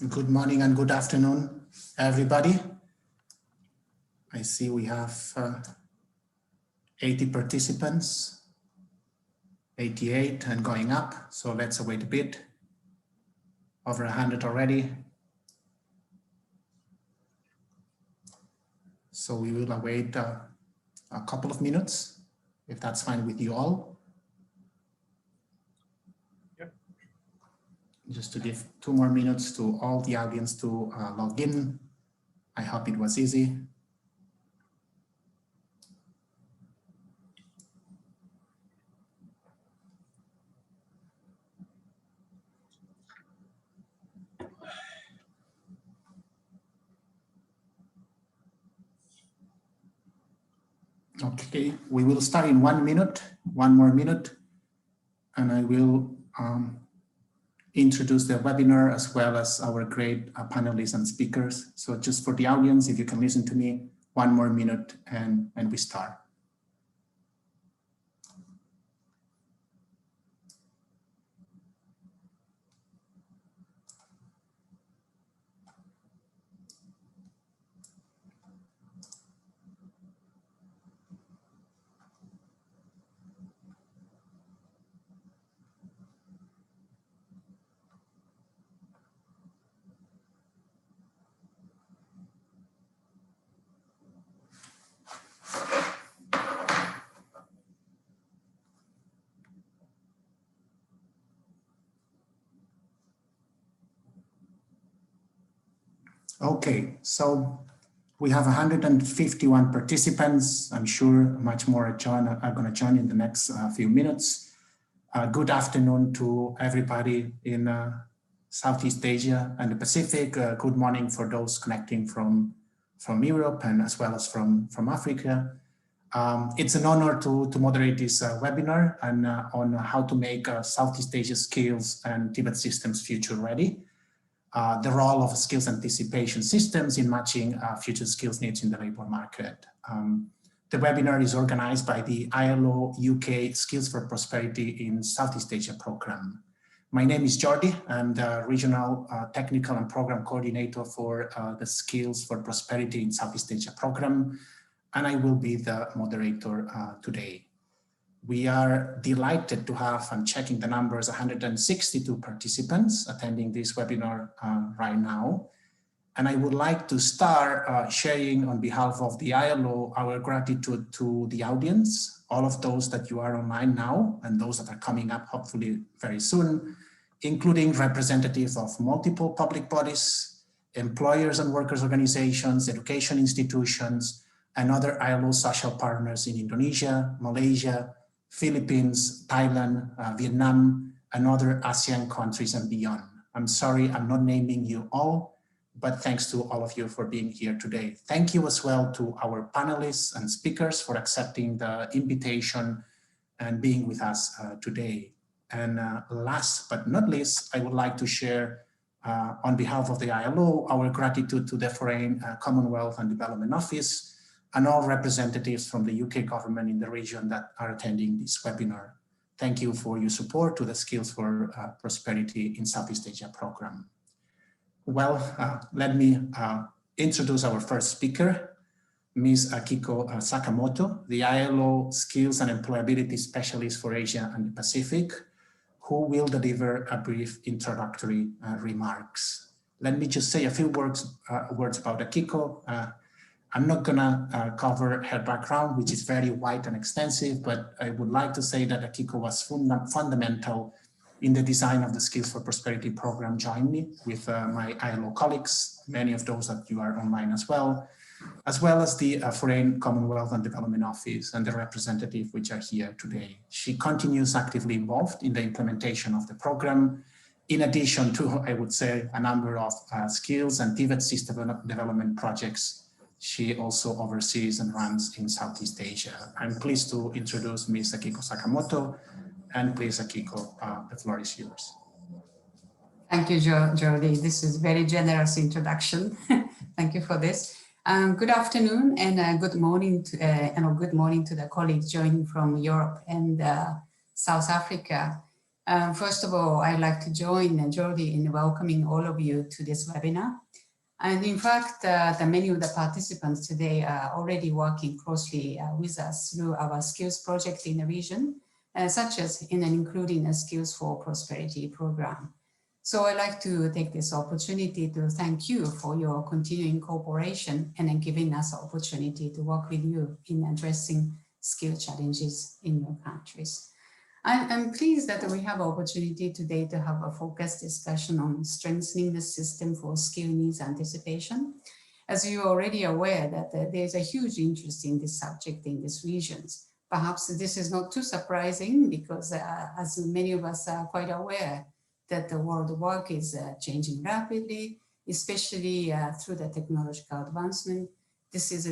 Good morning and good afternoon, everybody. I see we have 80 participants, 88 and going up. So let's wait a bit. Over 100 already. So we will await a couple of minutes, if that's fine with you all. Just to give 2 more minutes to all the audience to log in. I hope it was easy. Okay, we will start in 1 minute, 1 more minute, and I will introduce the webinar as well as our great panelists and speakers. So just for the audience, if you can listen to me, 1 more minute and we start. Okay, so we have 151 participants. I'm sure much more are going to join in the next few minutes. Good afternoon to everybody in Southeast Asia and the Pacific. Good morning for those connecting from Europe and as well as from Africa. It's an honor to moderate this webinar and on how to make Southeast Asia skills and TVET systems future ready. The role of skills anticipation systems in matching future skills needs in the labor market. The webinar is organized by the ILO UK Skills for Prosperity in Southeast Asia program. My name is Jordi. I'm the Regional Technical and Program Coordinator for the Skills for Prosperity in Southeast Asia program, and I will be the moderator today. We are delighted to have, I'm checking the numbers, 162 participants attending this webinar right now. And I would like to start sharing on behalf of the ILO our gratitude to the audience, all of those that you are online now and those that are coming up hopefully very soon, including representatives of multiple public bodies, employers and workers organizations, education institutions, and other ILO social partners in Indonesia, Malaysia, Philippines, Thailand, Vietnam, and other ASEAN countries and beyond. I'm sorry, I'm not naming you all, but thanks to all of you for being here today. Thank you as well to our panelists and speakers for accepting the invitation and being with us today. And last but not least, I would like to share on behalf of the ILO, our gratitude to the Foreign Commonwealth and Development Office, and all representatives from the UK government in the region that are attending this webinar. Thank you for your support to the Skills for Prosperity in Southeast Asia program. Well, let me introduce our first speaker, Ms. Akiko Sakamoto, the ILO Skills and Employability Specialist for Asia and the Pacific, who will deliver a brief introductory remarks. Let me just say a few words about Akiko. I'm not gonna cover her background, which is very wide and extensive, but I would like to say that Akiko was fundamental in the design of the Skills for Prosperity program jointly with my ILO colleagues, many of those that you are online as well as the Foreign Commonwealth and Development Office and the representative which are here today. She continues actively involved in the implementation of the program, in addition to, I would say, a number of skills and TVET system development projects she also oversees and runs in Southeast Asia. I'm pleased to introduce Ms. Akiko Sakamoto, and please, Akiko, the floor is yours. Thank you, Jordi. This is very generous introduction. Thank you for this. Good afternoon and good morning to the colleagues joining from Europe and South Africa. First of all, I'd like to join Jordi in welcoming all of you to this webinar. And in fact, many of the participants today are already working closely with us through our skills project in the region, such as in and including a Skills for Prosperity program. So I'd like to take this opportunity to thank you for your continuing cooperation and giving us the opportunity to work with you in addressing skill challenges in your countries. I'm pleased that we have an opportunity today to have a focused discussion on strengthening the system for skill needs anticipation. As you're already aware that there's a huge interest in this subject in these regions. Perhaps this is not too surprising because as many of us are quite aware that the world of work is changing rapidly, especially through the technological advancement. This is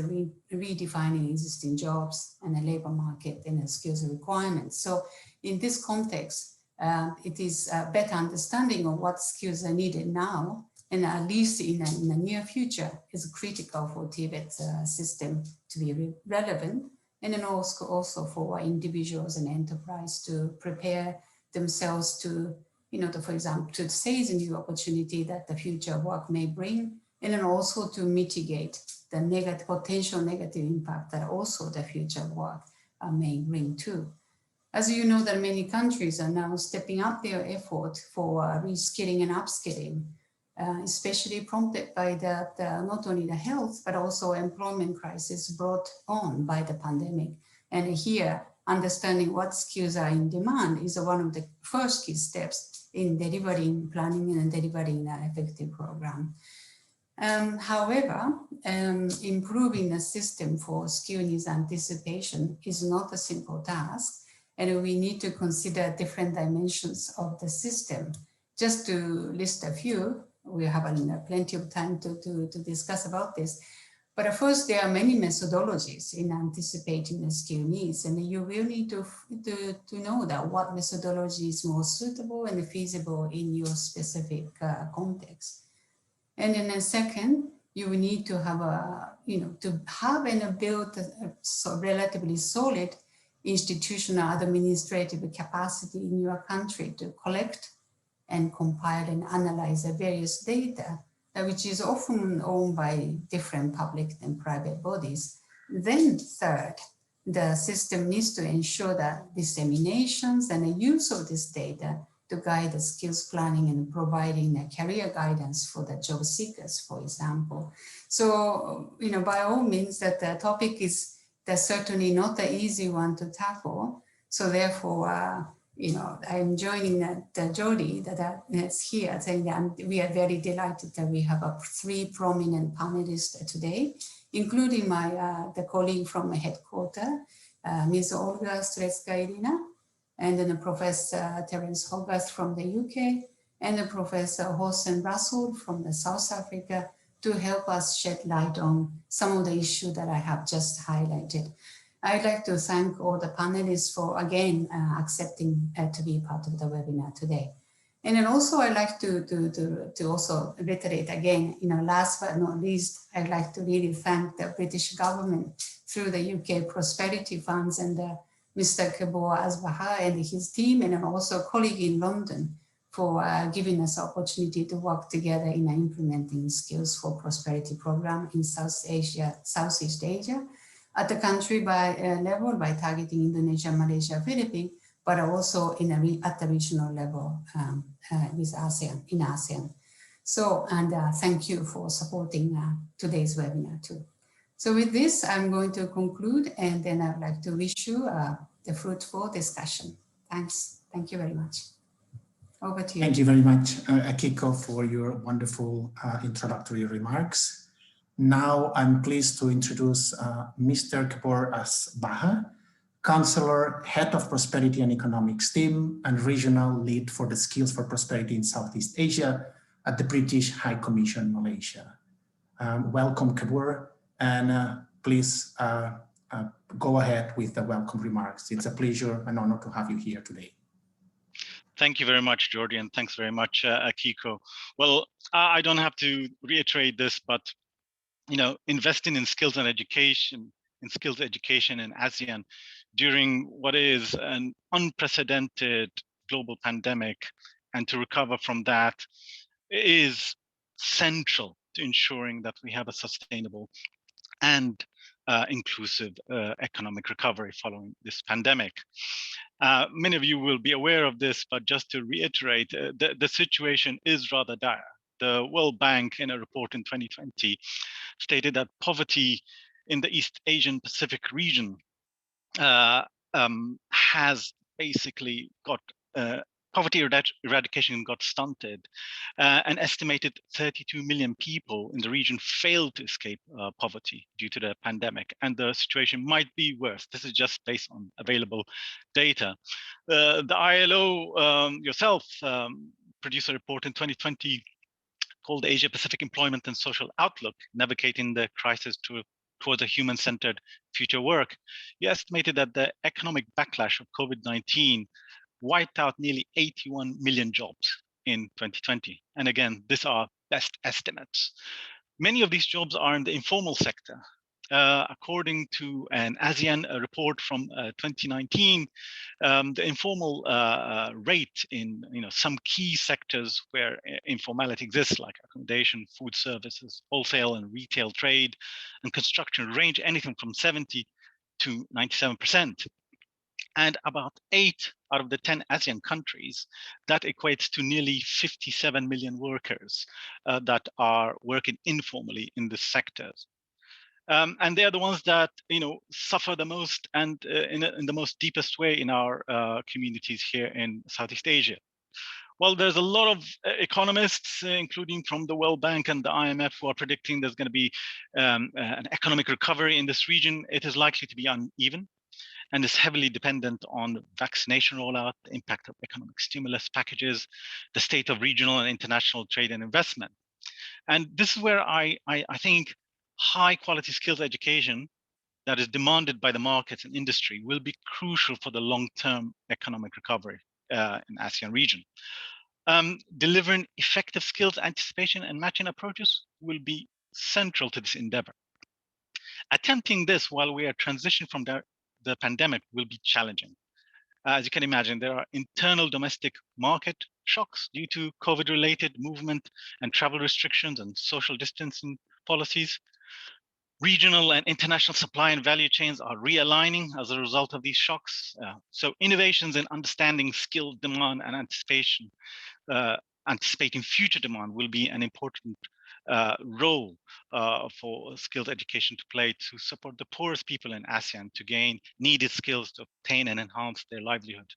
redefining existing jobs and the labor market and the skills requirements. So in this context, it is a better understanding of what skills are needed now, and at least in the near future, is critical for TVET system to be relevant, and then also for individuals and enterprise to prepare themselves to, for example, to seize a new opportunity that the future work may bring, and then also to mitigate the potential negative impact that also the future work may bring too. As you know, that many countries are now stepping up their effort for reskilling and upskilling, especially prompted by not only the health, but also employment crisis brought on by the pandemic. And here, understanding what skills are in demand is one of the first key steps in delivering, planning and delivering an effective program. However, improving the system for skill needs anticipation is not a simple task, and we need to consider different dimensions of the system. Just to list a few, we have plenty of time to discuss about this. But first, there are many methodologies in anticipating the skill needs, and you will need to know that what methodology is most suitable and feasible in your specific context. And then a second, you will need to have and build a relatively solid institutional administrative capacity in your country to collect and compile and analyze the various data, which is often owned by different public and private bodies. Then third, the system needs to ensure that disseminations and the use of this data to guide the skills planning and providing the career guidance for the job seekers, for example. So, by all means, that the topic is certainly not an easy one to tackle. So therefore, I'm joining Jordi that is here, saying that we are very delighted that we have 3 prominent panelists today, including the colleague from the headquarters, Ms. Olga Strietska-Ilina, and then Professor Terence Hogarth from the UK, and Professor Hoosen Rasool from the South Africa, to help us shed light on some of the issues that I have just highlighted. I'd like to thank all the panelists for, again, accepting to be part of the webinar today. And then also I'd like to also reiterate again, last but not least, I'd like to really thank the British government through the UK Prosperity Funds and Mr. Kebor Asbaha and his team, and also a colleague in London for giving us the opportunity to work together in implementing Skills for Prosperity program in Southeast Asia, at the country level by targeting Indonesia, Malaysia, Philippines, but also at the regional level with ASEAN. So, and thank you for supporting today's webinar too. So with this, I'm going to conclude, and then I'd like to wish you the fruitful discussion. Thanks. Thank you very much. Over to you. Thank you very much, Akiko, for your wonderful introductory remarks. Now I'm pleased to introduce Mr. Kebor Asbaha, Counselor, Head of Prosperity and Economics Team, and Regional Lead for the Skills for Prosperity in Southeast Asia at the British High Commission, Malaysia. Welcome, Kebor, and please go ahead with the welcome remarks. It's a pleasure and honor to have you here today. Thank you very much, Jordi, and thanks very much, Akiko. Well, I don't have to reiterate this, but investing in skills and education, in ASEAN during what is an unprecedented global pandemic and to recover from that is central to ensuring that we have a sustainable and inclusive economic recovery following this pandemic. Many of you will be aware of this, but just to reiterate, the situation is rather dire. The World Bank, in a report in 2020, stated that poverty in the East Asian Pacific region has basically got poverty eradication got stunted. An estimated 32 million people in the region failed to escape poverty due to the pandemic, and the situation might be worse. This is just based on available data. The ILO yourself produced a report in 2020 called the Asia Pacific Employment and Social Outlook, Navigating the Crisis towards a Human-Centered Future Work. You estimated that the economic backlash of COVID-19 wiped out nearly 81 million jobs in 2020. And again, these are best estimates. Many of these jobs are in the informal sector. According to an ASEAN report from 2019, the informal rate in some key sectors where informality exists, like accommodation, food services, wholesale and retail trade, and construction, range anything from 70 to 97%. And about 8 out of the 10 ASEAN countries, that equates to nearly 57 million workers that are working informally in the sectors. And they are the ones that suffer the most and in the most deepest way in our communities here in Southeast Asia. Well, there's a lot of economists, including from the World Bank and the IMF, who are predicting there's going to be an economic recovery in this region. It is likely to be uneven and is heavily dependent on vaccination rollout, the impact of economic stimulus packages, the state of regional and international trade and investment. And this is where I think high quality skills education that is demanded by the markets and industry will be crucial for the long-term economic recovery in ASEAN region. Delivering effective skills anticipation and matching approaches will be central to this endeavor. Attempting this while we are transitioning from the pandemic will be challenging. As you can imagine, there are internal domestic market shocks due to COVID-related movement and travel restrictions and social distancing policies. Regional and international supply and value chains are realigning as a result of these shocks. So innovations in understanding skill demand and anticipating future demand will be an important role for skills education to play to support the poorest people in ASEAN to gain needed skills to obtain and enhance their livelihood.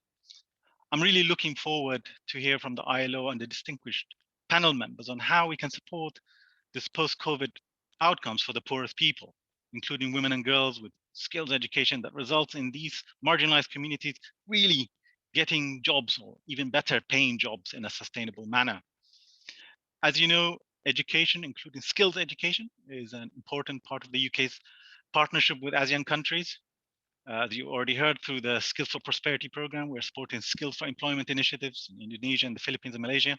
I'm really looking forward to hear from the ILO and the distinguished panel members on how we can support this post-COVID outcomes for the poorest people, including women and girls with skills education that results in these marginalized communities really getting jobs or even better paying jobs in a sustainable manner. As you know, education, including skills education, is an important part of the UK's partnership with ASEAN countries. As you already heard, through the Skills for Prosperity program, we're supporting skills for employment initiatives in Indonesia and the Philippines and Malaysia,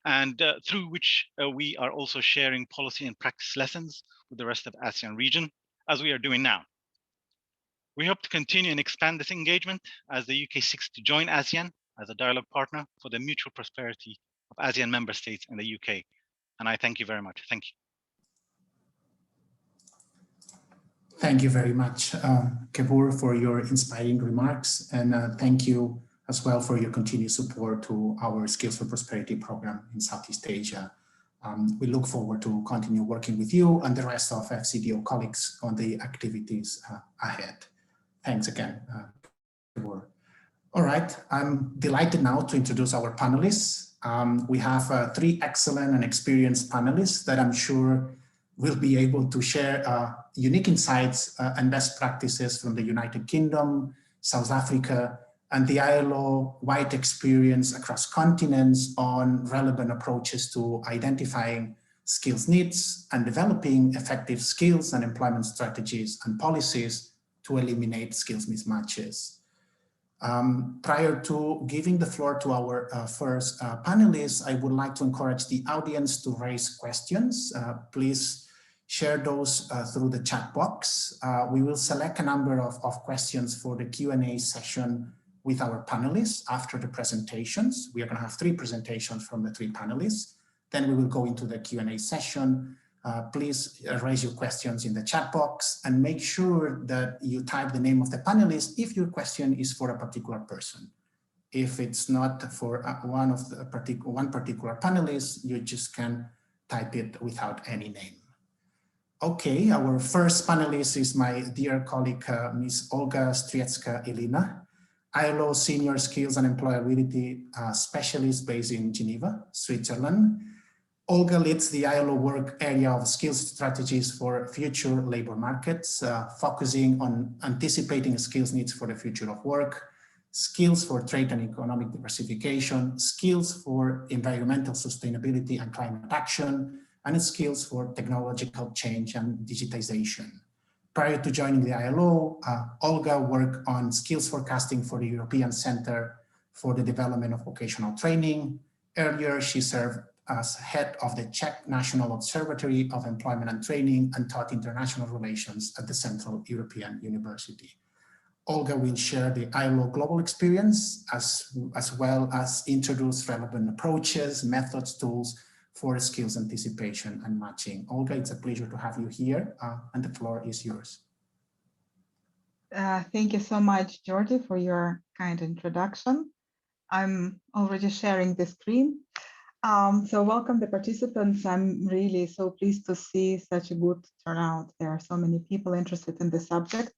and through which we are also sharing policy and practice lessons with the rest of the ASEAN region, as we are doing now. We hope to continue and expand this engagement as the UK seeks to join ASEAN as a dialogue partner for the mutual prosperity of ASEAN member states and the UK. And I thank you very much. Thank you. Thank you very much, Kapur, for your inspiring remarks. And thank you as well for your continued support to our Skills for Prosperity program in Southeast Asia. We look forward to continue working with you and the rest of FCDO colleagues on the activities ahead. Thanks again, Kapur. All right, I'm delighted now to introduce our panelists. We have 3 excellent and experienced panelists that I'm sure will be able to share unique insights and best practices from the United Kingdom, South Africa, and the ILO-wide experience across continents on relevant approaches to identifying skills needs and developing effective skills and employment strategies and policies to eliminate skills mismatches. Prior to giving the floor to our first panelists, I would like to encourage the audience to raise questions. Please share those through the chat box. We will select a number of questions for the Q&A session with our panelists after the presentations. We are going to have 3 presentations from the 3 panelists. Then we will go into the Q&A session. Please raise your questions in the chat box and make sure that you type the name of the panelist if your question is for a particular person. If it's not for one particular panelist, you just can type it without any name. Okay, our first panelist is my dear colleague, Ms. Olga Strietska-Ilina, ILO Senior Skills and Employability Specialist based in Geneva, Switzerland. Olga leads the ILO work area of skills strategies for future labor markets, focusing on anticipating skills needs for the future of work, skills for trade and economic diversification, skills for environmental sustainability and climate action, and skills for technological change and digitization. Prior to joining the ILO, Olga worked on skills forecasting for the European Center for the Development of Vocational Training. Earlier, she served as head of the Czech National Observatory of Employment and Training and taught international relations at the Central European University. Olga will share the ILO global experience as well as introduce relevant approaches, methods, tools for skills anticipation and matching. Olga, it's a pleasure to have you here, and the floor is yours. Thank you so much, Jordi, for your kind introduction. I'm already sharing the screen. So welcome the participants. I'm really so pleased to see such a good turnout. There are so many people interested in the subject.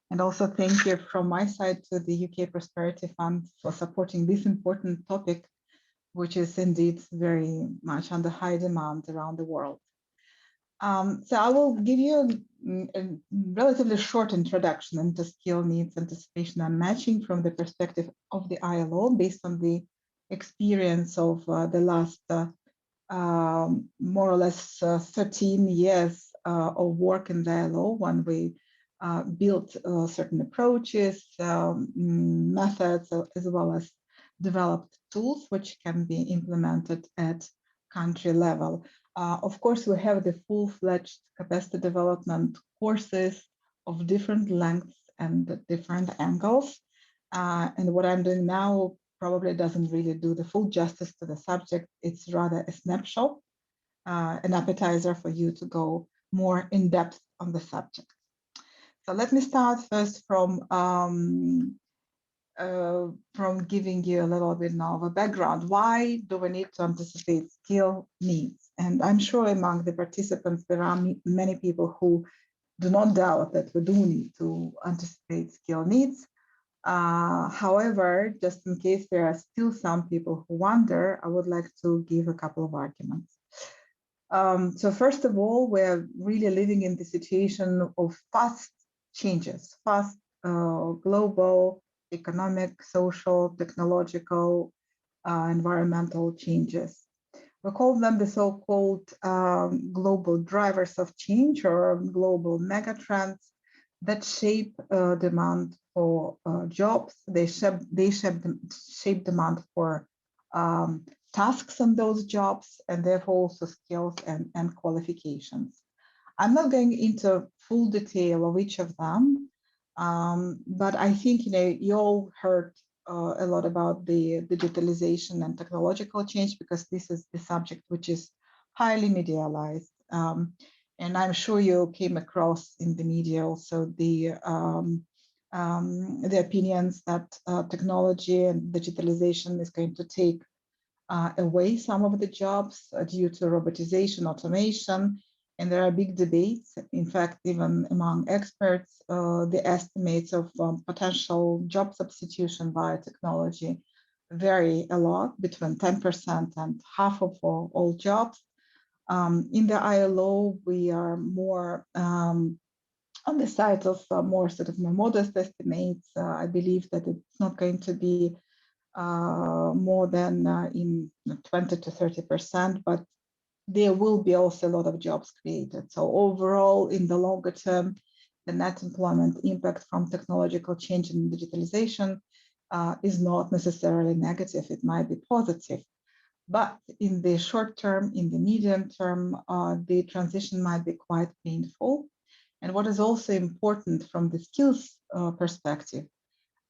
And also thank you from my side to the UK Prosperity Fund for supporting this important topic, which is indeed very much under high demand around the world. So I will give you a relatively short introduction into skill needs, anticipation and matching from the perspective of the ILO based on the experience of the last more or less 13 years of work in the ILO when we built certain approaches, methods, as well as developed tools which can be implemented at country level. Of course, we have the full-fledged capacity development courses of different lengths and different angles. And what I'm doing now probably doesn't really do the full justice to the subject. It's rather a snapshot, an appetizer for you to go more in depth on the subject. So let me start first from giving you a little bit now of a background. Why do we need to anticipate skill needs? And I'm sure among the participants, there are many people who do not doubt that we do need to anticipate skill needs. However, just in case there are still some people who wonder, I would like to give a couple of arguments. So first of all, we're really living in the situation of fast changes, fast global, economic, social, technological, environmental changes. We call them the so-called global drivers of change or global megatrends that shape demand for jobs. They shape demand for tasks on those jobs, and therefore also skills and qualifications. I'm not going into full detail of each of them, but I think you all heard a lot about the digitalization and technological change, because this is the subject which is highly medialized. And I'm sure you came across in the media also the opinions that technology and digitalization is going to take away some of the jobs due to robotization, automation, and there are big debates. In fact, even among experts, the estimates of potential job substitution by technology vary a lot, between 10% and half of all jobs. In the ILO, we are more on the side of more sort of more modest estimates. I believe that it's not going to be more than in 20 to 30%, but there will be also a lot of jobs created. So overall, in the longer term, the net employment impact from technological change and digitalization is not necessarily negative. It might be positive. But in the short term, in the medium term, the transition might be quite painful. And what is also important from the skills perspective,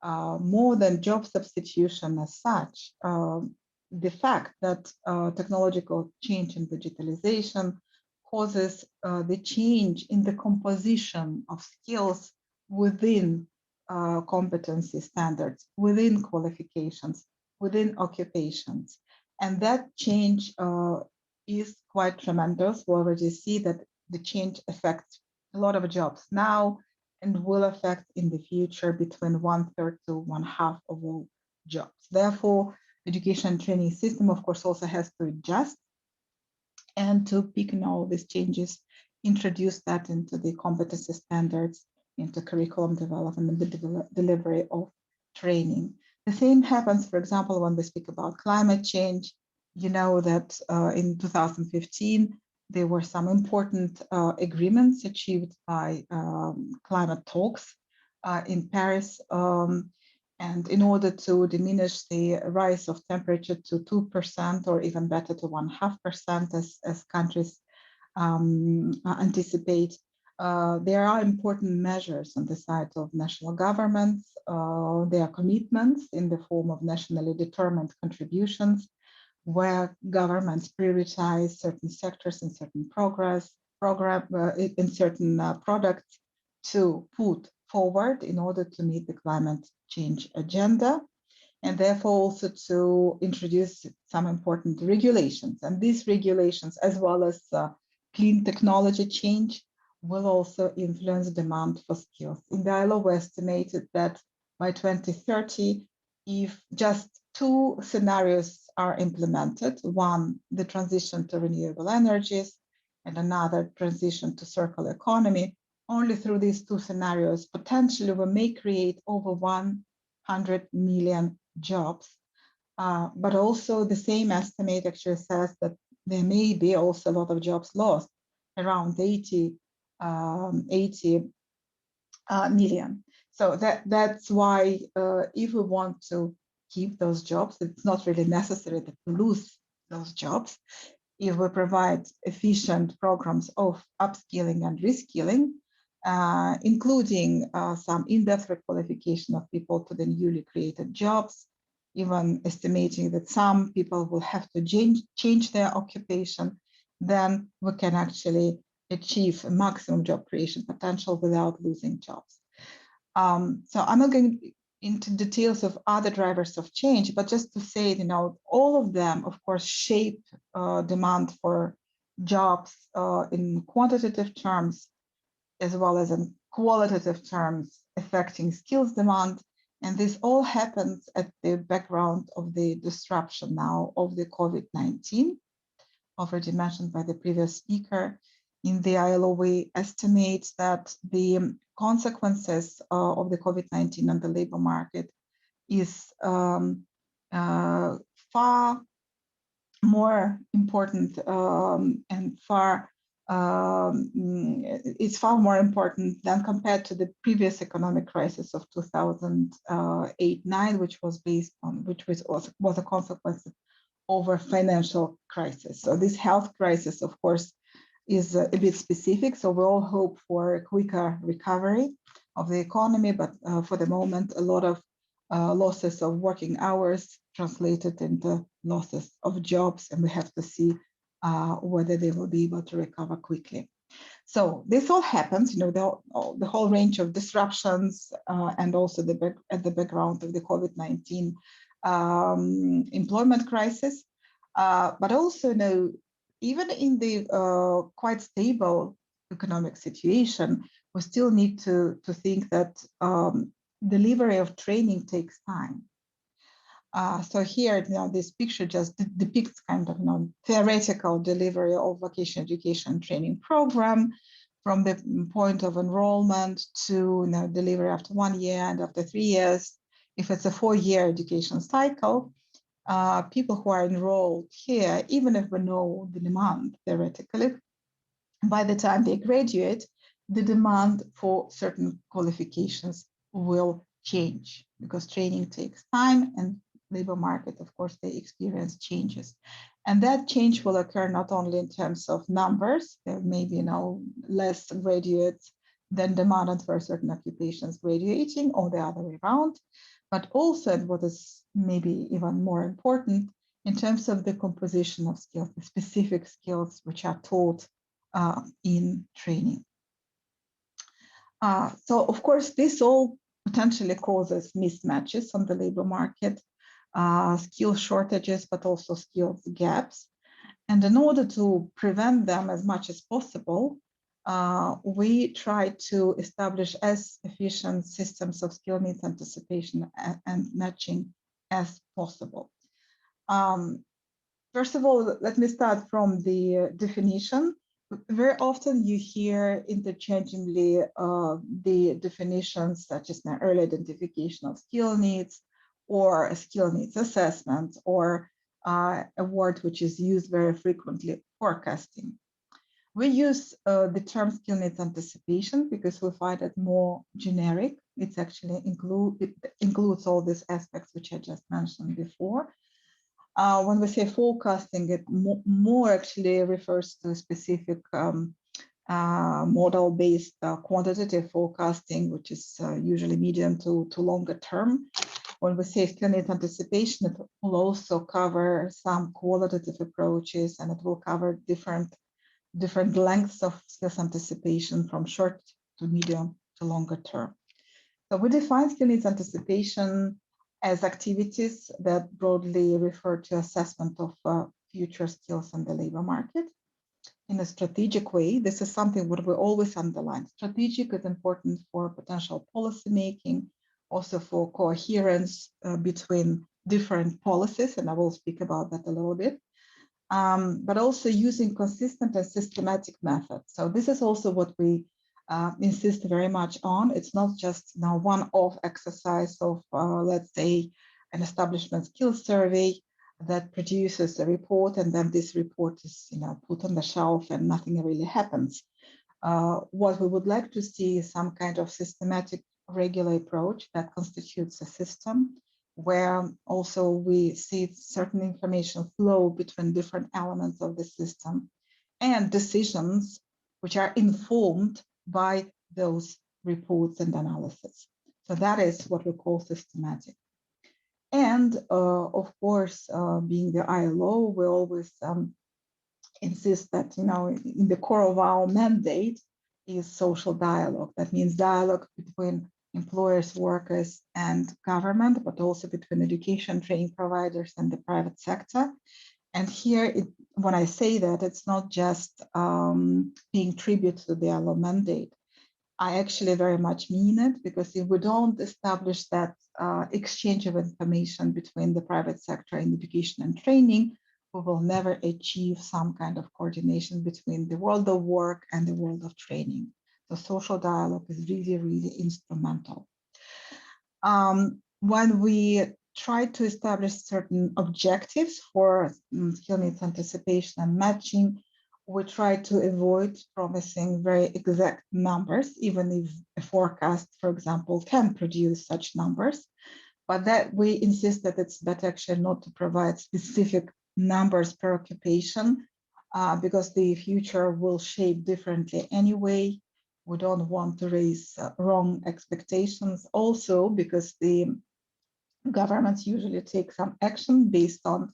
more than job substitution as such, the fact that technological change and digitalization causes the change in the composition of skills within competency standards, within qualifications, within occupations. And that change is quite tremendous. We already see that the change affects a lot of jobs now and will affect in the future between 1/3 to 1/2 of all jobs. Therefore, education and training system, of course, also has to adjust and to pick all these changes, introduce that into the competency standards, into curriculum development and the delivery of training. The same happens, for example, when we speak about climate change. You know that in 2015, there were some important agreements achieved by climate talks in Paris. And in order to diminish the rise of temperature to 2% or even better to 1/2% as countries anticipate, there are important measures on the side of national governments. There are commitments in the form of nationally determined contributions, where governments prioritize certain sectors and certain in certain products to put forward in order to meet the climate change agenda, and therefore also to introduce some important regulations. And these regulations, as well as clean technology change, will also influence demand for skills. In the ILO, we estimated that by 2030, if just 2 scenarios are implemented, one, the transition to renewable energies, and another, transition to circular economy, only through these 2 scenarios, potentially we may create over 100 million jobs. But also the same estimate actually says that there may be also a lot of jobs lost, around 80 million. So that's why if we want to keep those jobs, it's not really necessary to lose those jobs. If we provide efficient programs of upskilling and reskilling, including some in-depth requalification of people to the newly created jobs, even estimating that some people will have to change their occupation, then we can actually achieve a maximum job creation potential without losing jobs. So I'm not going into details of other drivers of change, but just to say, all of them, of course, shape demand for jobs in quantitative terms, as well as in qualitative terms, affecting skills demand. And this all happens at the background of the disruption now of the COVID-19, already mentioned by the previous speaker. In the ILO, we estimate that the consequences of the COVID-19 on the labor market is far more important and it's far more important than compared to the previous economic crisis of 2008-9, which was a consequence of a financial crisis. So this health crisis, of course, is a bit specific. So we all hope for a quicker recovery of the economy, but for the moment, a lot of losses of working hours translated into losses of jobs, and we have to see whether they will be able to recover quickly. So this all happens, the whole range of disruptions and also at the background of the COVID-19 employment crisis, but also, even in the quite stable economic situation, we still need to think that delivery of training takes time. So here, this picture just depicts kind of theoretical delivery of vocational education training program from the point of enrollment to delivery after 1 year and after 3 years. If it's a 4-year education cycle, people who are enrolled here, even if we know the demand theoretically, by the time they graduate, the demand for certain qualifications will change because training takes time and labor market, of course, they experience changes. And that change will occur not only in terms of numbers, there may be less graduates than demanded for certain occupations graduating, or the other way around, but also, and what is maybe even more important, in terms of the composition of skills, the specific skills which are taught in training. So of course, this all potentially causes mismatches on the labor market, skill shortages, but also skills gaps. And in order to prevent them as much as possible, we try to establish as efficient systems of skill needs anticipation and matching as possible. First of all, let me start from the definition. Very often you hear interchangeably the definitions such as an early identification of skill needs, or a skill needs assessment, or a word which is used very frequently, forecasting. We use the term skill needs anticipation because we find it more generic. It's actually it includes all these aspects which I just mentioned before. When we say forecasting, it more actually refers to specific model-based quantitative forecasting, which is usually medium to longer term. When we say skill needs anticipation, it will also cover some qualitative approaches, and it will cover different lengths of skills anticipation from short to medium to longer term. So we define skill needs anticipation as activities that broadly refer to assessment of future skills in the labor market in a strategic way. This is something what we always underline. Strategic is important for potential policy making, also for coherence between different policies, and I will speak about that a little bit, but also using consistent and systematic methods. So this is also what we insist very much on. It's not just now one-off exercise of, let's say, an establishment skills survey that produces a report, and then this report is, put on the shelf and nothing really happens. What we would like to see is some kind of systematic, regular approach that constitutes a system where also we see certain information flow between different elements of the system and decisions which are informed by those reports and analysis. So that is what we call systematic. And of course, being the ILO, we always insist that, in the core of our mandate is social dialogue. That means dialogue between employers, workers, and government, but also between education training providers and the private sector. And here, when I say that, it's not just paying tribute to the ILO mandate. I actually very much mean it, because if we don't establish that exchange of information between the private sector and education and training, we will never achieve some kind of coordination between the world of work and the world of training. So social dialogue is really, really instrumental. When we try to establish certain objectives for skill needs anticipation and matching, we try to avoid promising very exact numbers, even if a forecast, for example, can produce such numbers. But that we insist that it's better actually not to provide specific numbers per occupation, because the future will shape differently anyway. We don't want to raise wrong expectations. Also, because the governments usually take some action based on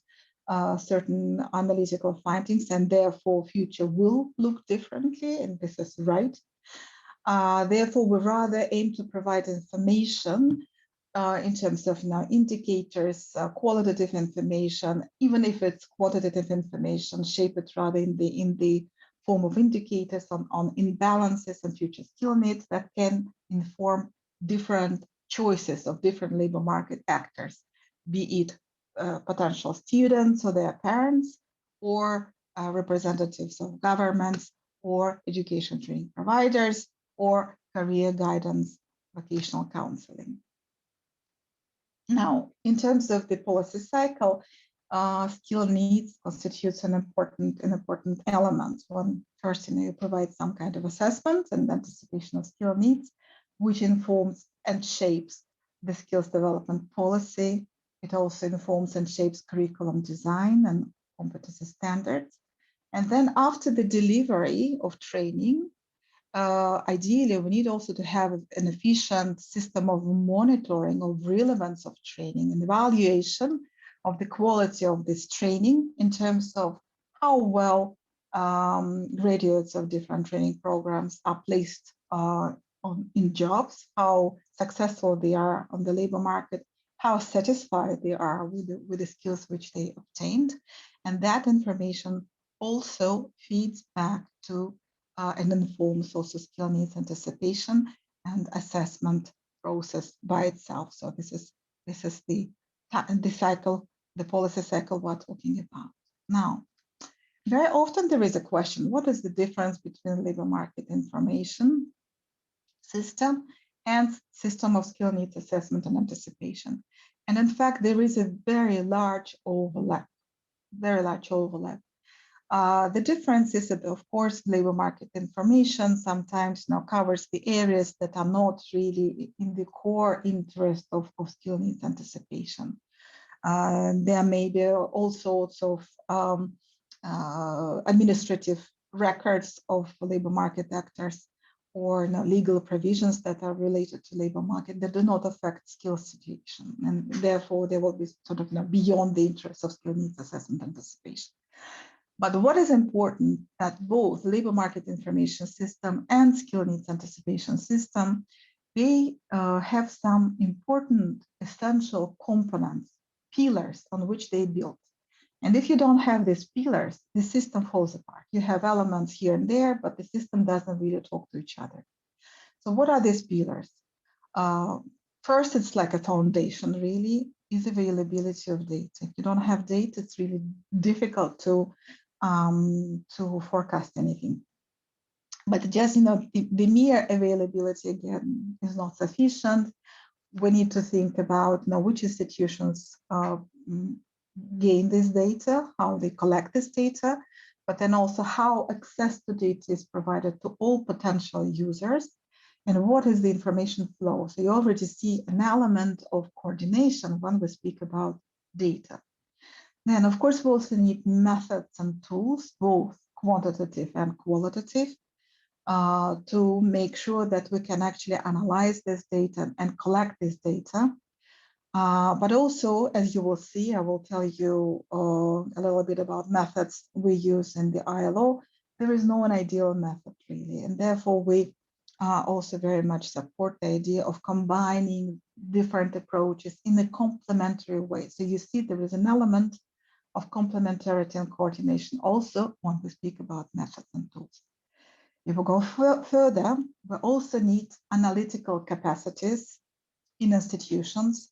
certain analytical findings, and therefore future will look differently, and this is right. Therefore, we rather aim to provide information in terms of indicators, qualitative information, even if it's quantitative information, shape it rather in the form of indicators on imbalances and future skill needs that can inform different choices of different labor market actors, be it potential students or their parents, or representatives of governments, or education training providers, or career guidance, vocational counseling. Now, in terms of the policy cycle, skill needs constitutes an important element. When first, you provide some kind of assessment and anticipation of skill needs, which informs and shapes the skills development policy. It also informs and shapes curriculum design and competency standards. And then after the delivery of training, ideally, we need also to have an efficient system of monitoring of relevance of training and evaluation of the quality of this training in terms of how well graduates of different training programs are placed in jobs, how successful they are on the labor market, how satisfied they are with the skills which they obtained. And that information also feeds back to and informs also skill needs anticipation and assessment process by itself. So this is the cycle, the policy cycle we're talking about. Now, very often there is a question, what is the difference between labor market information system and system of skill needs assessment and anticipation? And in fact, there is a very large overlap, The difference is that, of course, labor market information sometimes covers the areas that are not really in the core interest of skill needs anticipation. There may be all sorts of administrative records of labor market actors or legal provisions that are related to labor market that do not affect skill situation, and therefore they will be sort of beyond the interest of skill needs assessment anticipation. But what is important that both labor market information system and skill needs anticipation system, they have some important essential components, pillars on which they build. And if you don't have these pillars, the system falls apart. You have elements here and there, but the system doesn't really talk to each other. So what are these pillars? First, it's like a foundation, really, is availability of data. If you don't have data, it's really difficult to forecast anything. But just, the mere availability, again, is not sufficient. We need to think about which institutions gain this data, how they collect this data, but then also how access to data is provided to all potential users, and what is the information flow. So you already see an element of coordination when we speak about data. Then, of course, we also need methods and tools, both quantitative and qualitative, to make sure that we can actually analyze this data and collect this data. But also, as you will see, I will tell you a little bit about methods we use in the ILO. There is no ideal method, really, and therefore we also very much support the idea of combining different approaches in a complementary way. So you see there is an element of complementarity and coordination also when we speak about methods and tools. If we go further, we also need analytical capacities in institutions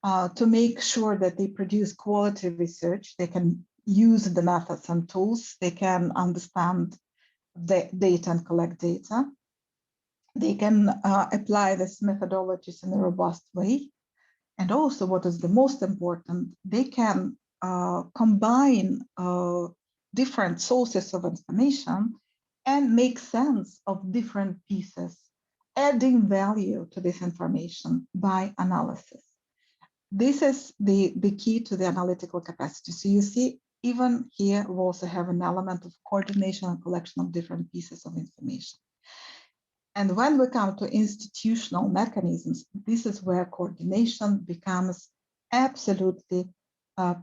to make sure that they produce quality research. They can use the methods and tools. They can understand the data and collect data. They can apply these methodologies in a robust way. And also, what is the most important, they can combine different sources of information and make sense of different pieces, adding value to this information by analysis. This is the key to the analytical capacity. So you see, even here, we also have an element of coordination and collection of different pieces of information. And when we come to institutional mechanisms, this is where coordination becomes absolutely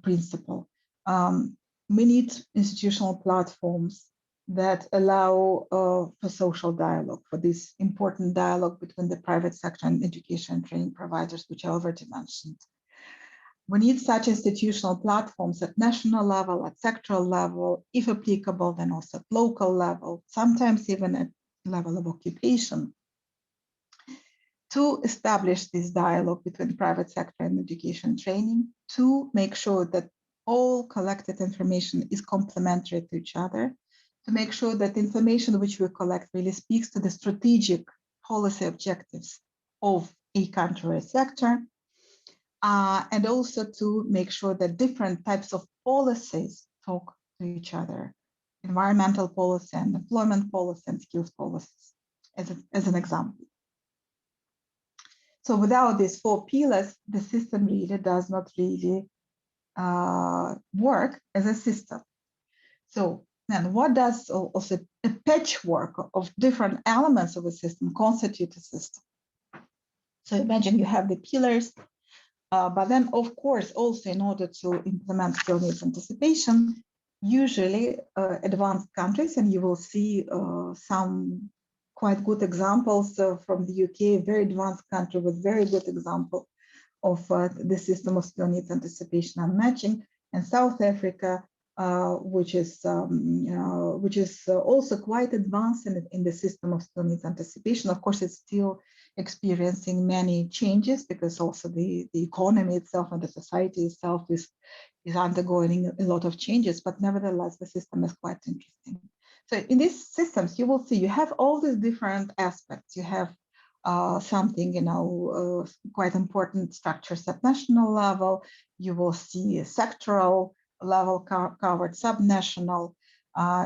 principal. We need institutional platforms that allow for social dialogue, for this important dialogue between the private sector and education and training providers, which I already mentioned. We need such institutional platforms at national level, at sectoral level, if applicable, then also at local level, sometimes even at level of occupation, to establish this dialogue between private sector and education training, to make sure that all collected information is complementary to each other, to make sure that the information which we collect really speaks to the strategic policy objectives of a country or sector, and also to make sure that different types of policies talk to each other, environmental policy and employment policy and skills policies, as an example. So without these four pillars, the system really does not really work as a system. So And what does also a patchwork of different elements of a system constitute a system? So imagine you have the pillars, but then of course also in order to implement skill needs anticipation, usually advanced countries, and you will see some quite good examples from the UK, very advanced country with very good example of the system of skill needs anticipation and matching, and South Africa, which is also quite advanced in the system of skill needs anticipation. Of course, it's still experiencing many changes because also the economy itself and the society itself is undergoing a lot of changes, but nevertheless, the system is quite interesting. So in these systems, you will see you have all these different aspects. You have something, quite important structures at national level. You will see a sectoral level covered, subnational.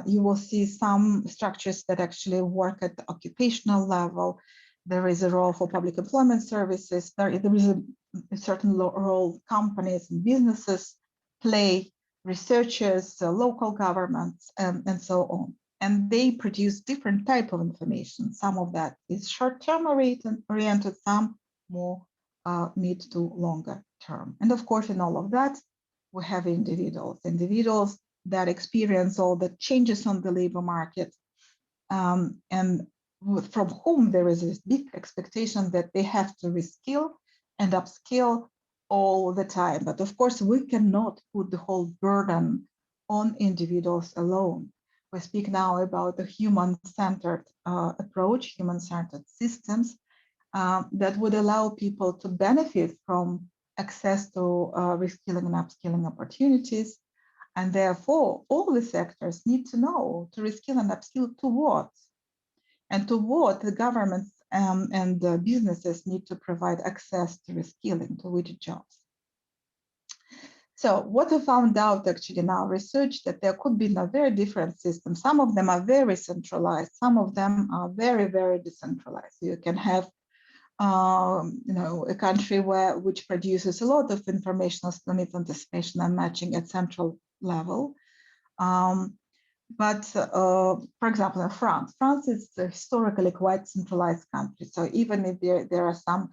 You will see some structures that actually work at the occupational level. There is a role for public employment services. There is a certain role companies and businesses play, researchers, local governments, and so on. And they produce different type of information. Some of that is short-term oriented, some more mid to longer term. And of course, in all of that, we have individuals that experience all the changes on the labor market, and from whom there is this big expectation that they have to reskill and upskill all the time. But of course, we cannot put the whole burden on individuals alone. We speak now about the human-centered approach, human-centered systems that would allow people to benefit from access to reskilling and upskilling opportunities. And therefore, all the sectors need to know to reskill and upskill to what? And to what the governments and the businesses need to provide access to reskilling, to which jobs. So what we found out actually in our research, that there could be a very different system. Some of them are very centralized, some of them are very, very decentralized. You can have a country which produces a lot of informational skill needs anticipation and matching at central level. But for example, in France is a historically quite centralized country. So even if there are some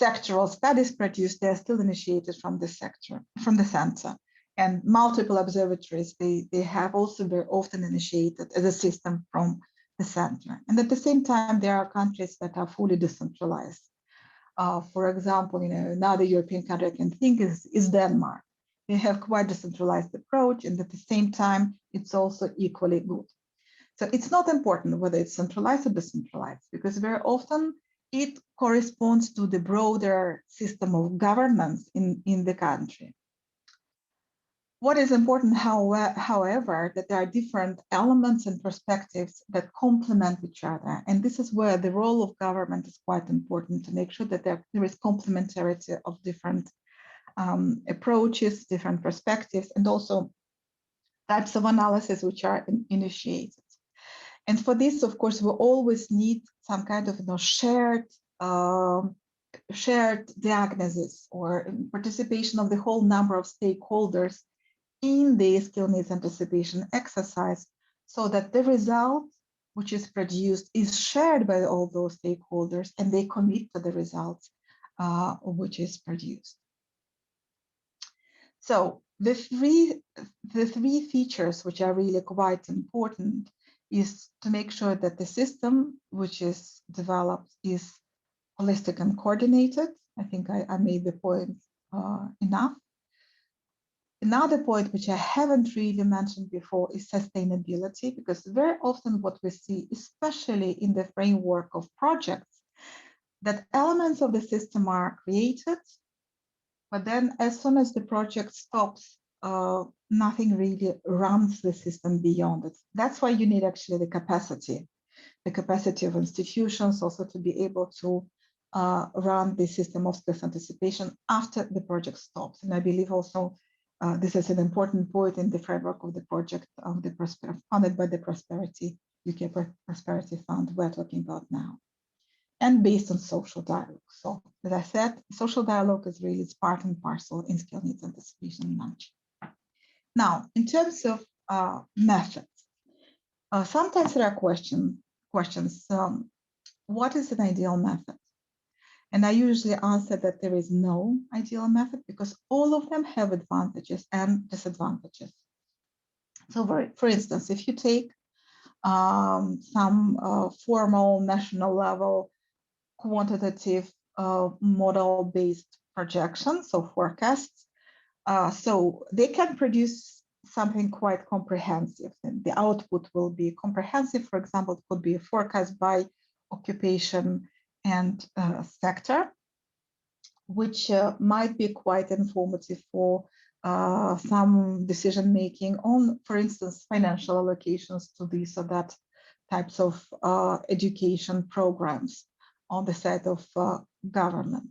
sectoral studies produced, they're still initiated from the center. And multiple observatories, they have also very often initiated as a system from the center. And at the same time, there are countries that are fully decentralized. For example, another European country I can think is Denmark. They have quite a decentralized approach, and at the same time, it's also equally good. So it's not important whether it's centralized or decentralized, because very often it corresponds to the broader system of governance in the country. What is important, however, that there are different elements and perspectives that complement each other. And this is where the role of government is quite important, to make sure that there is complementarity of different approaches, different perspectives, and also types of analysis which are initiated. And for this, of course, we always need some kind of shared diagnosis or participation of the whole number of stakeholders in the skill needs anticipation exercise, so that the result which is produced is shared by all those stakeholders and they commit to the results which is produced. So the three features which are really quite important is to make sure that the system which is developed is holistic and coordinated. I think I made the point enough. Another point which I haven't really mentioned before is sustainability, because very often what we see, especially in the framework of projects, that elements of the system are created, but then as soon as the project stops, nothing really runs the system beyond it. That's why you need actually the capacity of institutions also to be able to run the system of skills anticipation after the project stops. And I believe also this is an important point in the framework of the project of the funded by the Prosperity, UK Prosperity Fund we're talking about now, and based on social dialogue. So as I said, social dialogue is really part and parcel in skill needs anticipation and management. Now, in terms of methods, Sometimes there are questions. What is an ideal method? And I usually answer that there is no ideal method because all of them have advantages and disadvantages. So for instance, if you take some formal national level quantitative model-based projections, so forecasts, so they can produce something quite comprehensive. And the output will be comprehensive. For example, it could be a forecast by occupation and sector, which might be quite informative for some decision making on, for instance, financial allocations to these or that types of education programs on the side of government.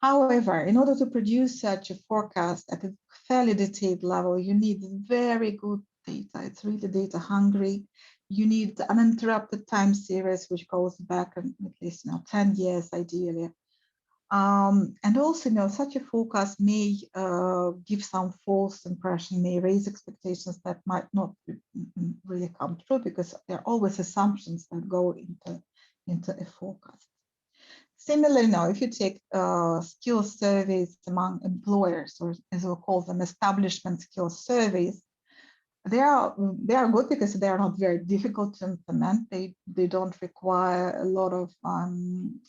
However, in order to produce such a forecast at a fairly detailed level, you need very good data. It's really data hungry. You need uninterrupted time series, which goes back at least 10 years, ideally. And also, such a forecast may give some false impression, may raise expectations that might not really come true because there are always assumptions that go into a forecast. Similarly, now, if you take skills surveys among employers, or as we call them, establishment skills surveys, they are good because they are not very difficult to implement. They don't require a lot of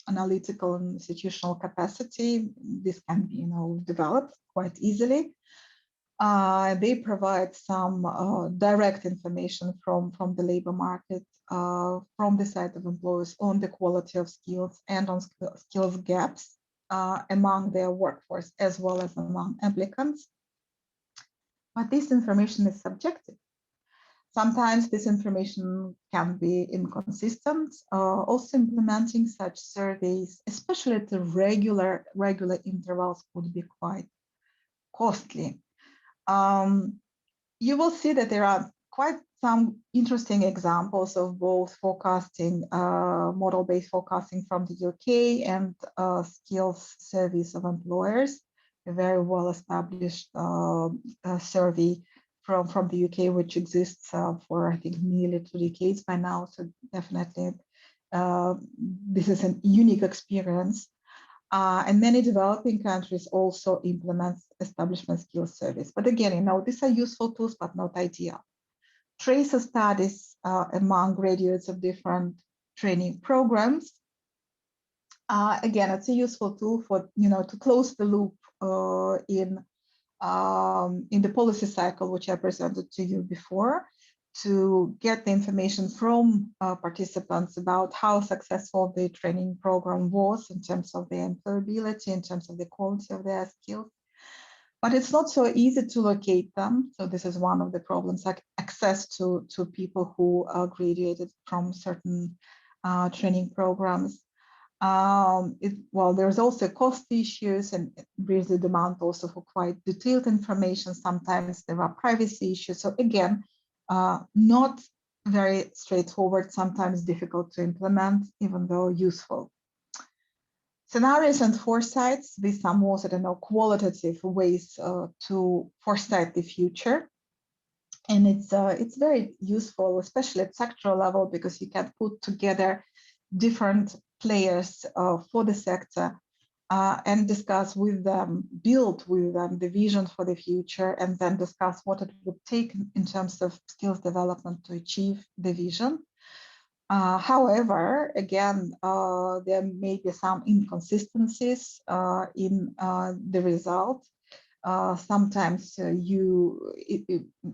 analytical and institutional capacity. This can be developed quite easily. They provide some direct information from the labor market, from the side of employers on the quality of skills and on skills gaps among their workforce as well as among applicants. But this information is subjective. Sometimes this information can be inconsistent. Also, implementing such surveys, especially at the regular intervals, could be quite costly. You will see that there are quite some interesting examples of both forecasting, model-based forecasting from the UK and skills surveys of employers, a very well-established survey from the UK, which exists for, I think, nearly 2 decades by now. So definitely, this is a unique experience. And many developing countries also implement establishment skills surveys. But again, these are useful tools, but not ideal. Tracer studies among graduates of different training programs. Again, it's a useful tool for, to close the loop in the policy cycle, which I presented to you before, to get the information from participants about how successful the training program was in terms of their employability, in terms of the quality of their skills. But it's not so easy to locate them. So this is one of the problems, like access to people who graduated from certain training programs. There's also cost issues and there's the demand also for quite detailed information. Sometimes there are privacy issues. So again, not very straightforward, sometimes difficult to implement, even though useful. Scenarios and foresights, these are more, qualitative ways to foresight the future. And it's very useful, especially at sectoral level, because you can put together different players for the sector and discuss with them, build with them the vision for the future, and then discuss what it would take in terms of skills development to achieve the vision. However, again, there may be some inconsistencies in the result. Sometimes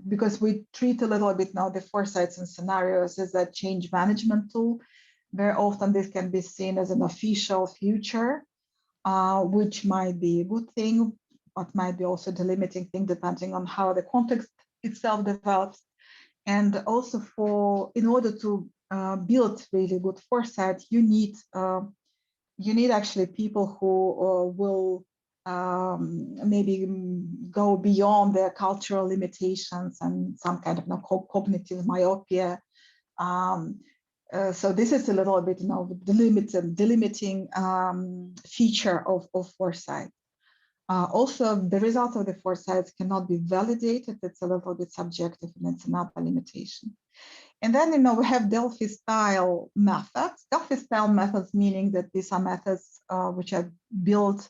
because we treat a little bit now the foresights and scenarios as a change management tool, very often this can be seen as an official future, which might be a good thing, but might be also the limiting thing depending on how the context itself develops. And also in order to build really good foresight, you need actually people who will maybe go beyond their cultural limitations and some kind of cognitive myopia. So this is a little bit the limiting feature of foresight. Also, the result of the foresights cannot be validated. It's a little bit subjective, and it's another limitation. And then, we have Delphi-style methods. Delphi-style methods meaning that these are methods which are built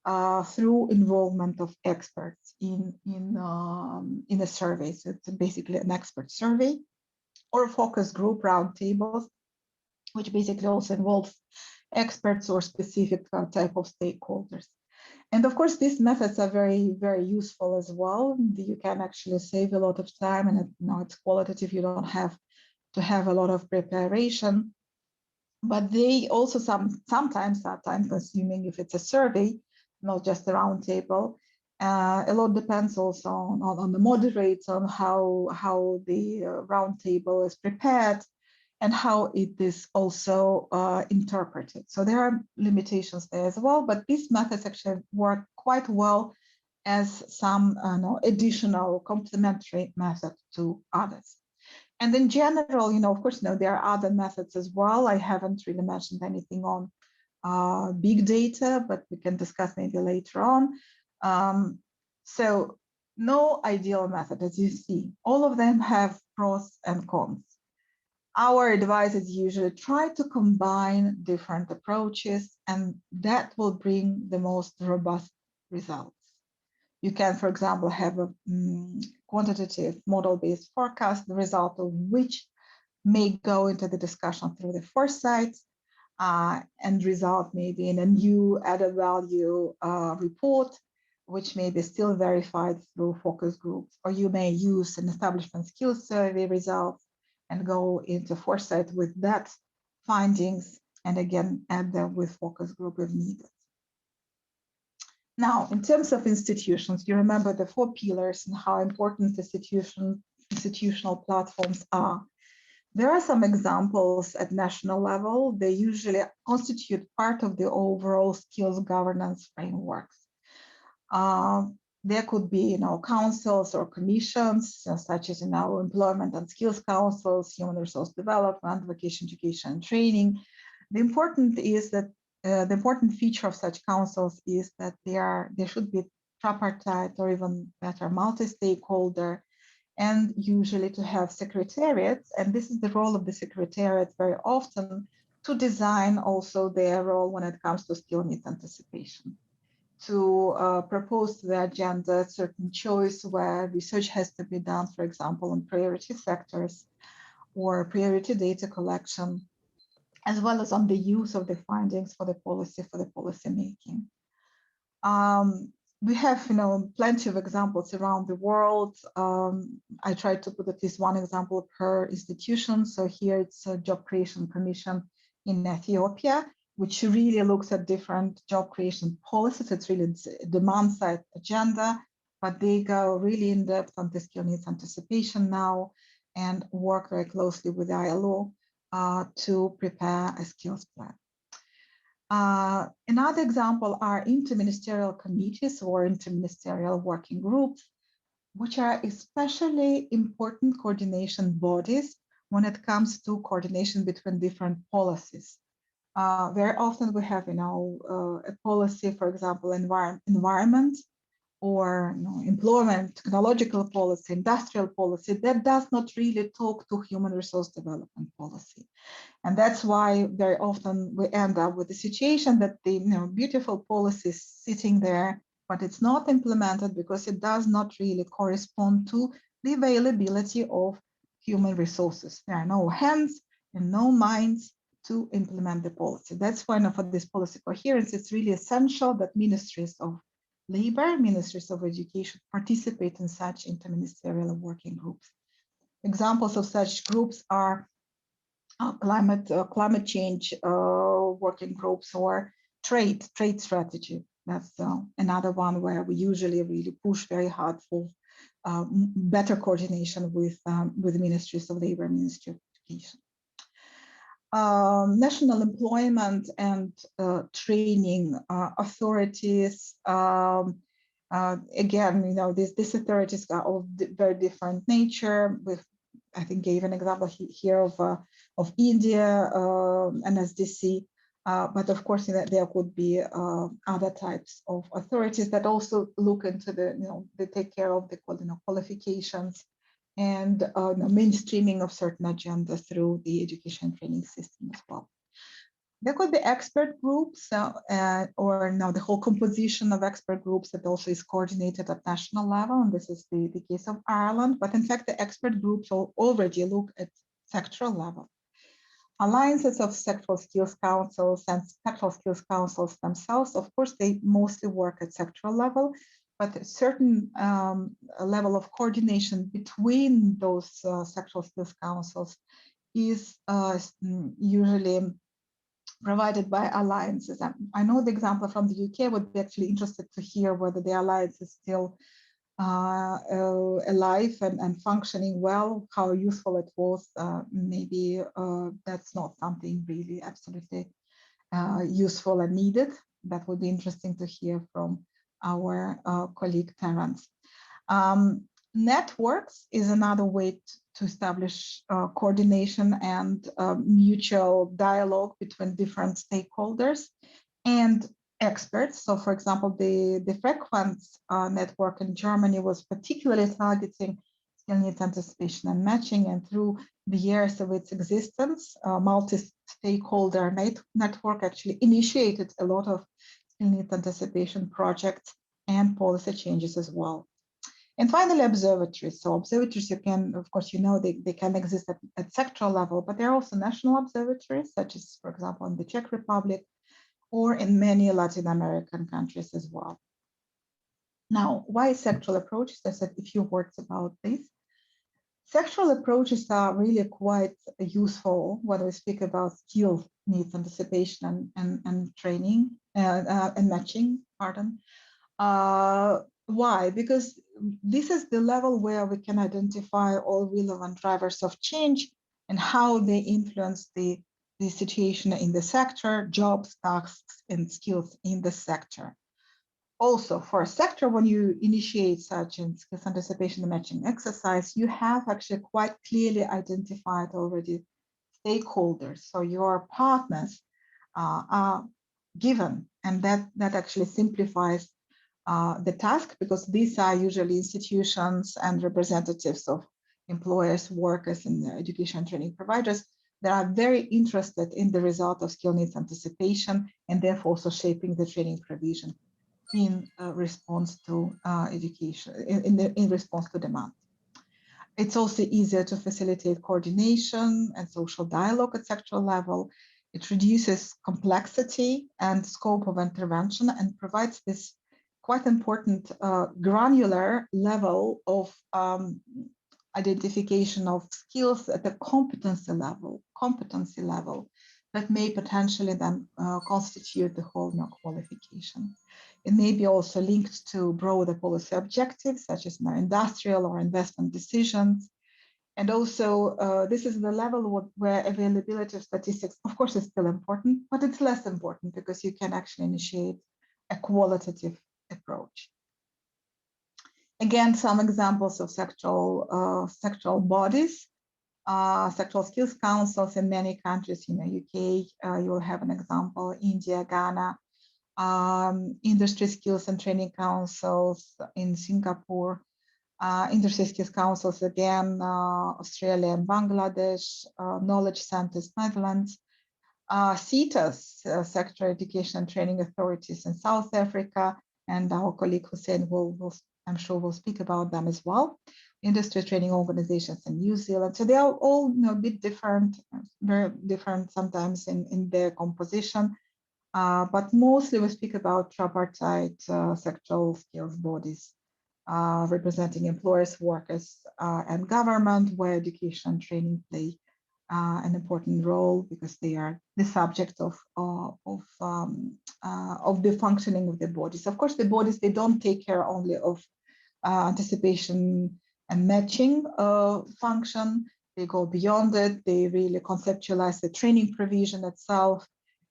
through involvement of experts in a survey. So it's basically an expert survey or a focus group roundtables, which basically also involves experts or specific type of stakeholders. And of course, these methods are very, very useful as well. You can actually save a lot of time, and it's qualitative. You don't have to have a lot of preparation, but they also sometimes are time consuming if it's a survey, not just a roundtable. A lot depends also on the moderator, on how the roundtable is prepared and how it is also interpreted. So there are limitations there as well, but these methods actually work quite well as some additional complementary method to others. And in general, of course, there are other methods as well. I haven't really mentioned anything on big data, but we can discuss maybe later on. So no ideal method, as you see. All of them have pros and cons. Our advice is usually try to combine different approaches, and that will bring the most robust results. You can, for example, have a quantitative model-based forecast, the result of which may go into the discussion through the foresight and result maybe in a new added value report, which may be still verified through focus groups. Or you may use an establishment skills survey results and go into foresight with that findings, and again, add them with focus group if needed. Now, in terms of institutions, you remember the 4 pillars and how important institutional platforms are. There are some examples at national level. They usually constitute part of the overall skills governance frameworks. There could be, councils or commissions, such as, employment and skills councils, human resource development, vocational education and training. The important feature of such councils is that there should be tripartite or even better multi-stakeholder, and usually to have secretariats. And this is the role of the secretariat very often to design also their role when it comes to skill needs anticipation, to propose to the agenda certain choice where research has to be done, for example, on priority sectors or priority data collection, as well as on the use of the findings for the policy making. We have, plenty of examples around the world. I tried to put at least one example per institution. So here it's a Job Creation Commission in Ethiopia, which really looks at different job creation policies. It's really a demand side agenda, but they go really in depth on the skill needs anticipation now and work very closely with the ILO to prepare a skills plan. Another example are interministerial committees or interministerial working groups, which are especially important coordination bodies when it comes to coordination between different policies. Very often we have, a policy, for example, environment or employment, technological policy, industrial policy, that does not really talk to human resource development policy. And that's why very often we end up with the situation that the beautiful policy is sitting there, but it's not implemented because it does not really correspond to the availability of human resources. There are no hands and no minds to implement the policy. That's why for this policy coherence, it's really essential that ministries of labor, ministries of education participate in such interministerial working groups. Examples of such groups are climate change working groups or trade strategy. That's another one where we usually really push very hard for better coordination with ministries of labor, Ministry of Education. National employment and training authorities. Again, these authorities are of very different nature. I think gave an example here of India, NSDC, but of course there could be other types of authorities that also look into they take care of the qualifications and the mainstreaming of certain agendas through the education and training system as well. There could be expert groups or now the whole composition of expert groups that also is coordinated at national level. And this is the case of Ireland. But in fact, the expert groups already look at sectoral level. Alliances of sectoral skills councils and sectoral skills councils themselves, of course, they mostly work at sectoral level, but a certain level of coordination between those sectoral skills councils is usually provided by alliances. I know the example from the UK. Would be actually interested to hear whether the alliance is still alive and functioning well, how useful it was. Maybe that's not something really absolutely useful and needed. That would be interesting to hear from our colleague Terence. Networks is another way to establish coordination and mutual dialogue between different stakeholders and experts. So, for example, the Frequenz network in Germany was particularly targeting skill needs anticipation and matching, and through the years of its existence, multi-stakeholder network actually initiated a lot of skill needs anticipation projects and policy changes as well. And finally, observatories. So observatories, you can, of course, you know, they can exist at sectoral level, but there are also national observatories, such as, for example, in the Czech Republic or in many Latin American countries as well. Now, why sectoral approaches? I said a few words about this. Sectoral approaches are really quite useful when we speak about skill needs anticipation and training and matching, pardon. Why? Because this is the level where we can identify all relevant drivers of change and how they influence the situation in the sector, jobs, tasks, and skills in the sector. Also, for a sector, when you initiate such a skills anticipation and matching exercise, you have actually quite clearly identified already stakeholders. So your partners are given, and that actually simplifies the task, because these are usually institutions and representatives of employers, workers, and education and training providers that are very interested in the result of skill needs anticipation, and therefore also shaping the training provision in response to education, in response to demand. It's also easier to facilitate coordination and social dialogue at sectoral level. It reduces complexity and scope of intervention and provides this quite important granular level of identification of skills at the competency level that may potentially then constitute the whole qualification. It may be also linked to broader policy objectives, such as industrial or investment decisions. And also, this is the level where availability of statistics, of course, is still important, but it's less important because you can actually initiate a qualitative approach. Again, some examples of sectoral bodies, sectoral skills councils in many countries. In the UK, you'll have an example, India, Ghana, industry skills and training councils in Singapore, industry skills councils again, Australia and Bangladesh, knowledge centers, Netherlands, CETAs, sector education and training authorities in South Africa, and our colleague Hoosen will I'm sure we'll speak about them as well. Industry training organizations in New Zealand. So they are all a bit different, very different sometimes in their composition, but mostly we speak about tripartite sectoral skills bodies representing employers, workers, and government, where education and training play an important role because they are the subject of the functioning of the bodies. Of course, the bodies, they don't take care only of anticipation and matching function. They go beyond it. They really conceptualize the training provision itself,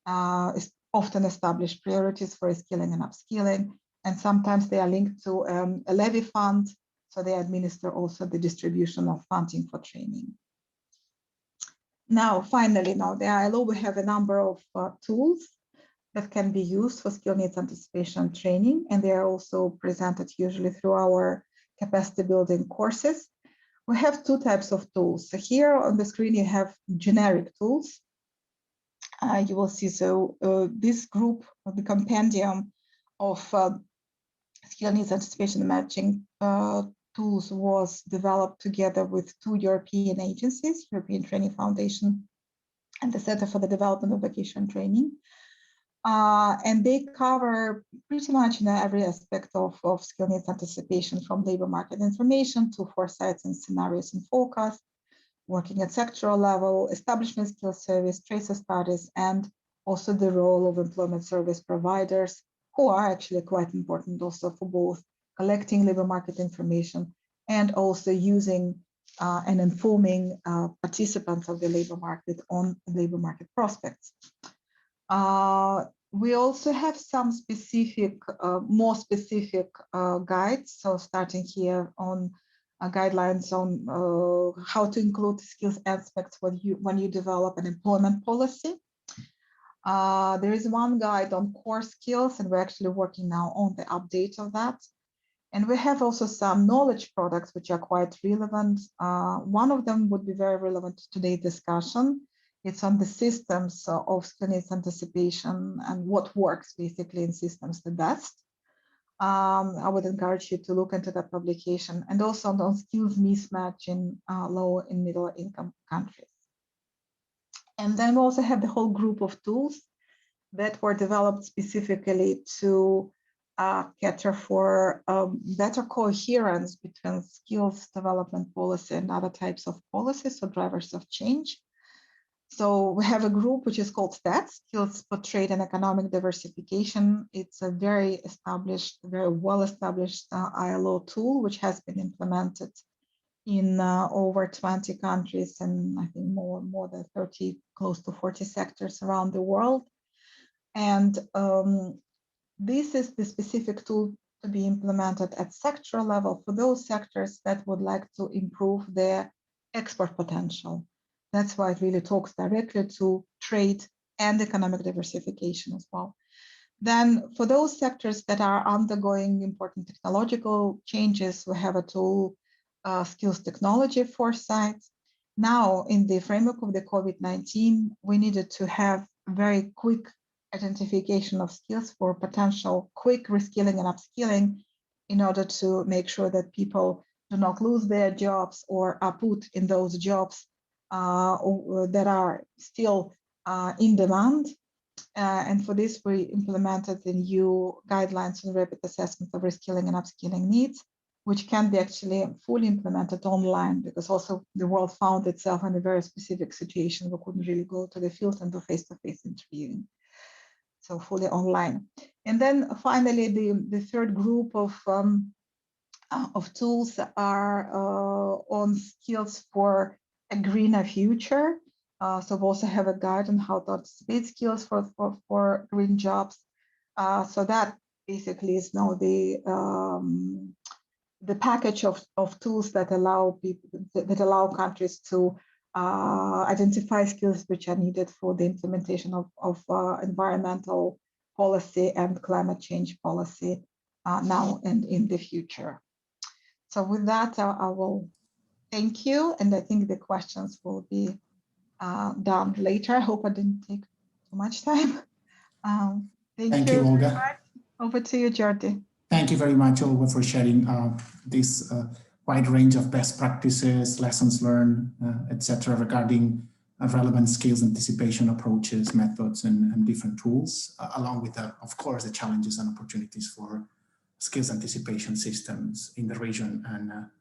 often establish priorities for skilling and upskilling, and sometimes they are linked to a levy fund, so they administer also the distribution of funding for training. Now, finally, now the ILO, we have a number of tools that can be used for skill needs anticipation training, and they are also presented usually through our capacity building courses. we have two types of tools. So here on the screen, you have generic tools. You will see, so this group of the compendium of skill needs anticipation and matching tools was developed together with two European agencies, European Training Foundation and the Center for the Development of Vocational Training. And they cover pretty much every aspect of skill needs anticipation, from labor market information to foresights and scenarios and forecast, working at sectoral level, establishment skill service, tracer studies, and also the role of employment service providers, who are actually quite important also for both collecting labor market information and also using and informing participants of the labor market on labor market prospects. We also have some specific, more specific guides. So starting here on guidelines on how to include skills aspects when you develop an employment policy. There is one guide on core skills, and we're actually working now on the update of that. And we have also some knowledge products which are quite relevant. One of them would be very relevant to today's discussion. It's on the systems of skill needs anticipation and what works basically in systems the best. I would encourage you to look into that publication, and also on skills mismatch in low and middle income countries. And then we also have the whole group of tools that were developed specifically to cater for better coherence between skills development policy and other types of policies, so drivers of change. So we have a group which is called STAT, Skills for Trade and Economic Diversification. It's a very established, very well-established ILO tool, which has been implemented in over 20 countries and I think more than 30, close to 40 sectors around the world. And this is the specific tool to be implemented at sectoral level for those sectors that would like to improve their export potential. That's why it really talks directly to trade and economic diversification as well. Then for those sectors that are undergoing important technological changes, we have a tool, Skills Technology Foresight. Now, in the framework of the COVID-19, we needed to have very quick identification of skills for potential quick reskilling and upskilling in order to make sure that people do not lose their jobs or are put in those jobs that are still in demand. And for this, we implemented the new guidelines on rapid assessment of reskilling and upskilling needs, which can be actually fully implemented online, because also the world found itself in a very specific situation. We couldn't really go to the field and do face-to-face interviewing. So fully online. And then finally, the third group of tools are on skills for a greener future. So we also have a guide on how to anticipate skills for green jobs. So that basically is now the package of tools that allow people, that allow countries to identify skills which are needed for the implementation of environmental policy and climate change policy now and in the future. So with that, I will thank you, and I think the questions will be done later. I hope I didn't take too much time. Thank you, Olga. Over to you, Jordi. Thank you very much, Olga, for sharing this wide range of best practices, lessons learned, etc., regarding relevant skills anticipation approaches, methods, and different tools, along with, of course, the challenges and opportunities for skills anticipation systems in the region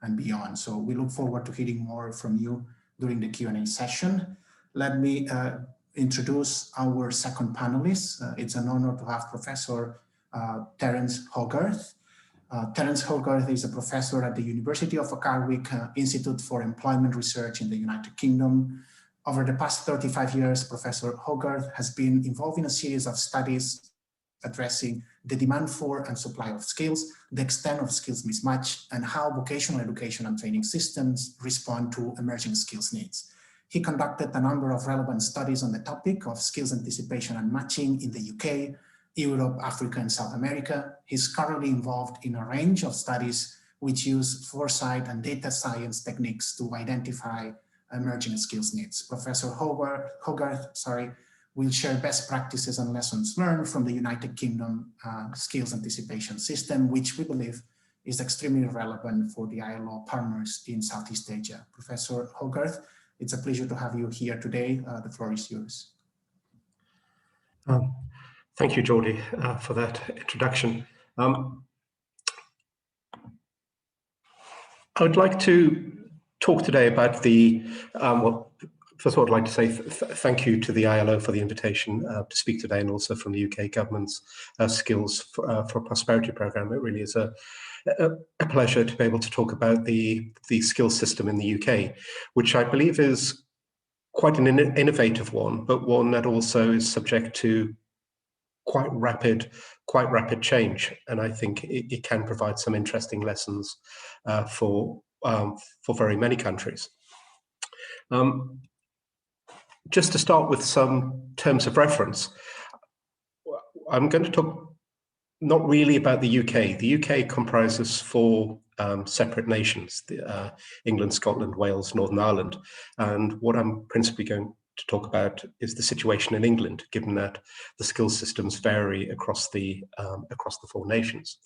and beyond. So we look forward to hearing more from you during the Q&A session. Let me introduce our second panelist. It's an honor to have Professor Terence Hogarth. Terence Hogarth is a professor at the University of Warwick Institute for Employment Research in the United Kingdom. Over the past 35 years, Professor Hogarth has been involved in a series of studies addressing the demand for and supply of skills, the extent of skills mismatch, and how vocational education and training systems respond to emerging skills needs. He conducted a number of relevant studies on the topic of skills anticipation and matching in the UK, Europe, Africa, and South America. He's currently involved in a range of studies which use foresight and data science techniques to identify emerging skills needs. Professor Hogarth, will share best practices and lessons learned from the United Kingdom skills anticipation system, which we believe is extremely relevant for the ILO partners in Southeast Asia. Professor Hogarth, it's a pleasure to have you here today. The floor is yours. Thank you, Jordi, for that introduction. I would like to talk today about the, well, first of all, I'd like to say thank you to the ILO for the invitation to speak today, and also from the UK government's Skills for Prosperity programme. It really is a pleasure to be able to talk about the skills system in the UK, which I believe is quite an innovative one, but one that also is subject to quite rapid change. And I think it can provide some interesting lessons for very many countries. Just to start with some terms of reference, I'm going to talk not really about the UK. The UK comprises 4 separate nations, England, Scotland, Wales, Northern Ireland. And what I'm principally going to talk about is the situation in England, given that the skills systems vary across the 4 nations.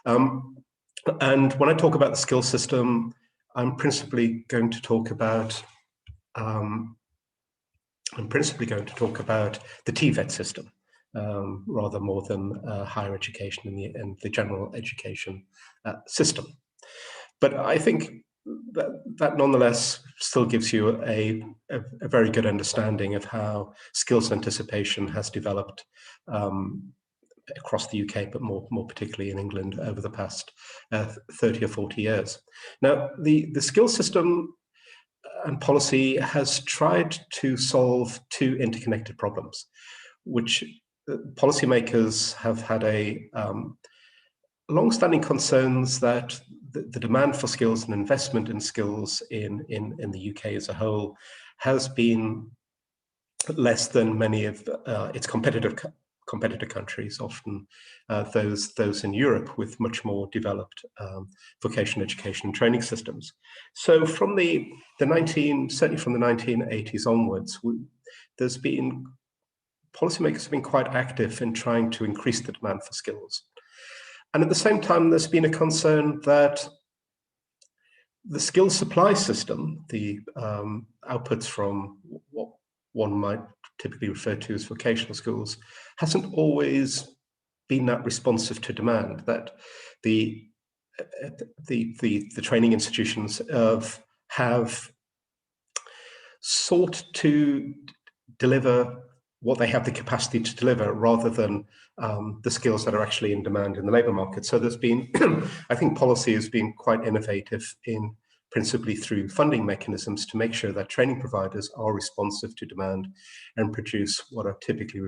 And when I talk about the skills system, I'm principally going to talk about the TVET system, rather more than higher education and the general education system. But I think that nonetheless still gives you a very good understanding of how skills anticipation has developed across the UK, but more particularly in England over the past 30 or 40 years. Now, the skills system and policy has tried to solve 2 interconnected problems, which policymakers have had a long-standing concerns that the demand for skills and investment in skills in the UK as a whole has been less than many of its competitor countries, often those in Europe with much more developed vocational education and training systems. So from certainly from the 1980s onwards, policymakers have been quite active in trying to increase the demand for skills. And at the same time, there's been a concern that the skills supply system, the outputs from what one might typically refer to as vocational schools, hasn't always been that responsive to demand, that the training institutions have sought to deliver what they have the capacity to deliver rather than the skills that are actually in demand in the labour market. So there's been, I think policy has been quite innovative in principally through funding mechanisms to make sure that training providers are responsive to demand and produce what are typically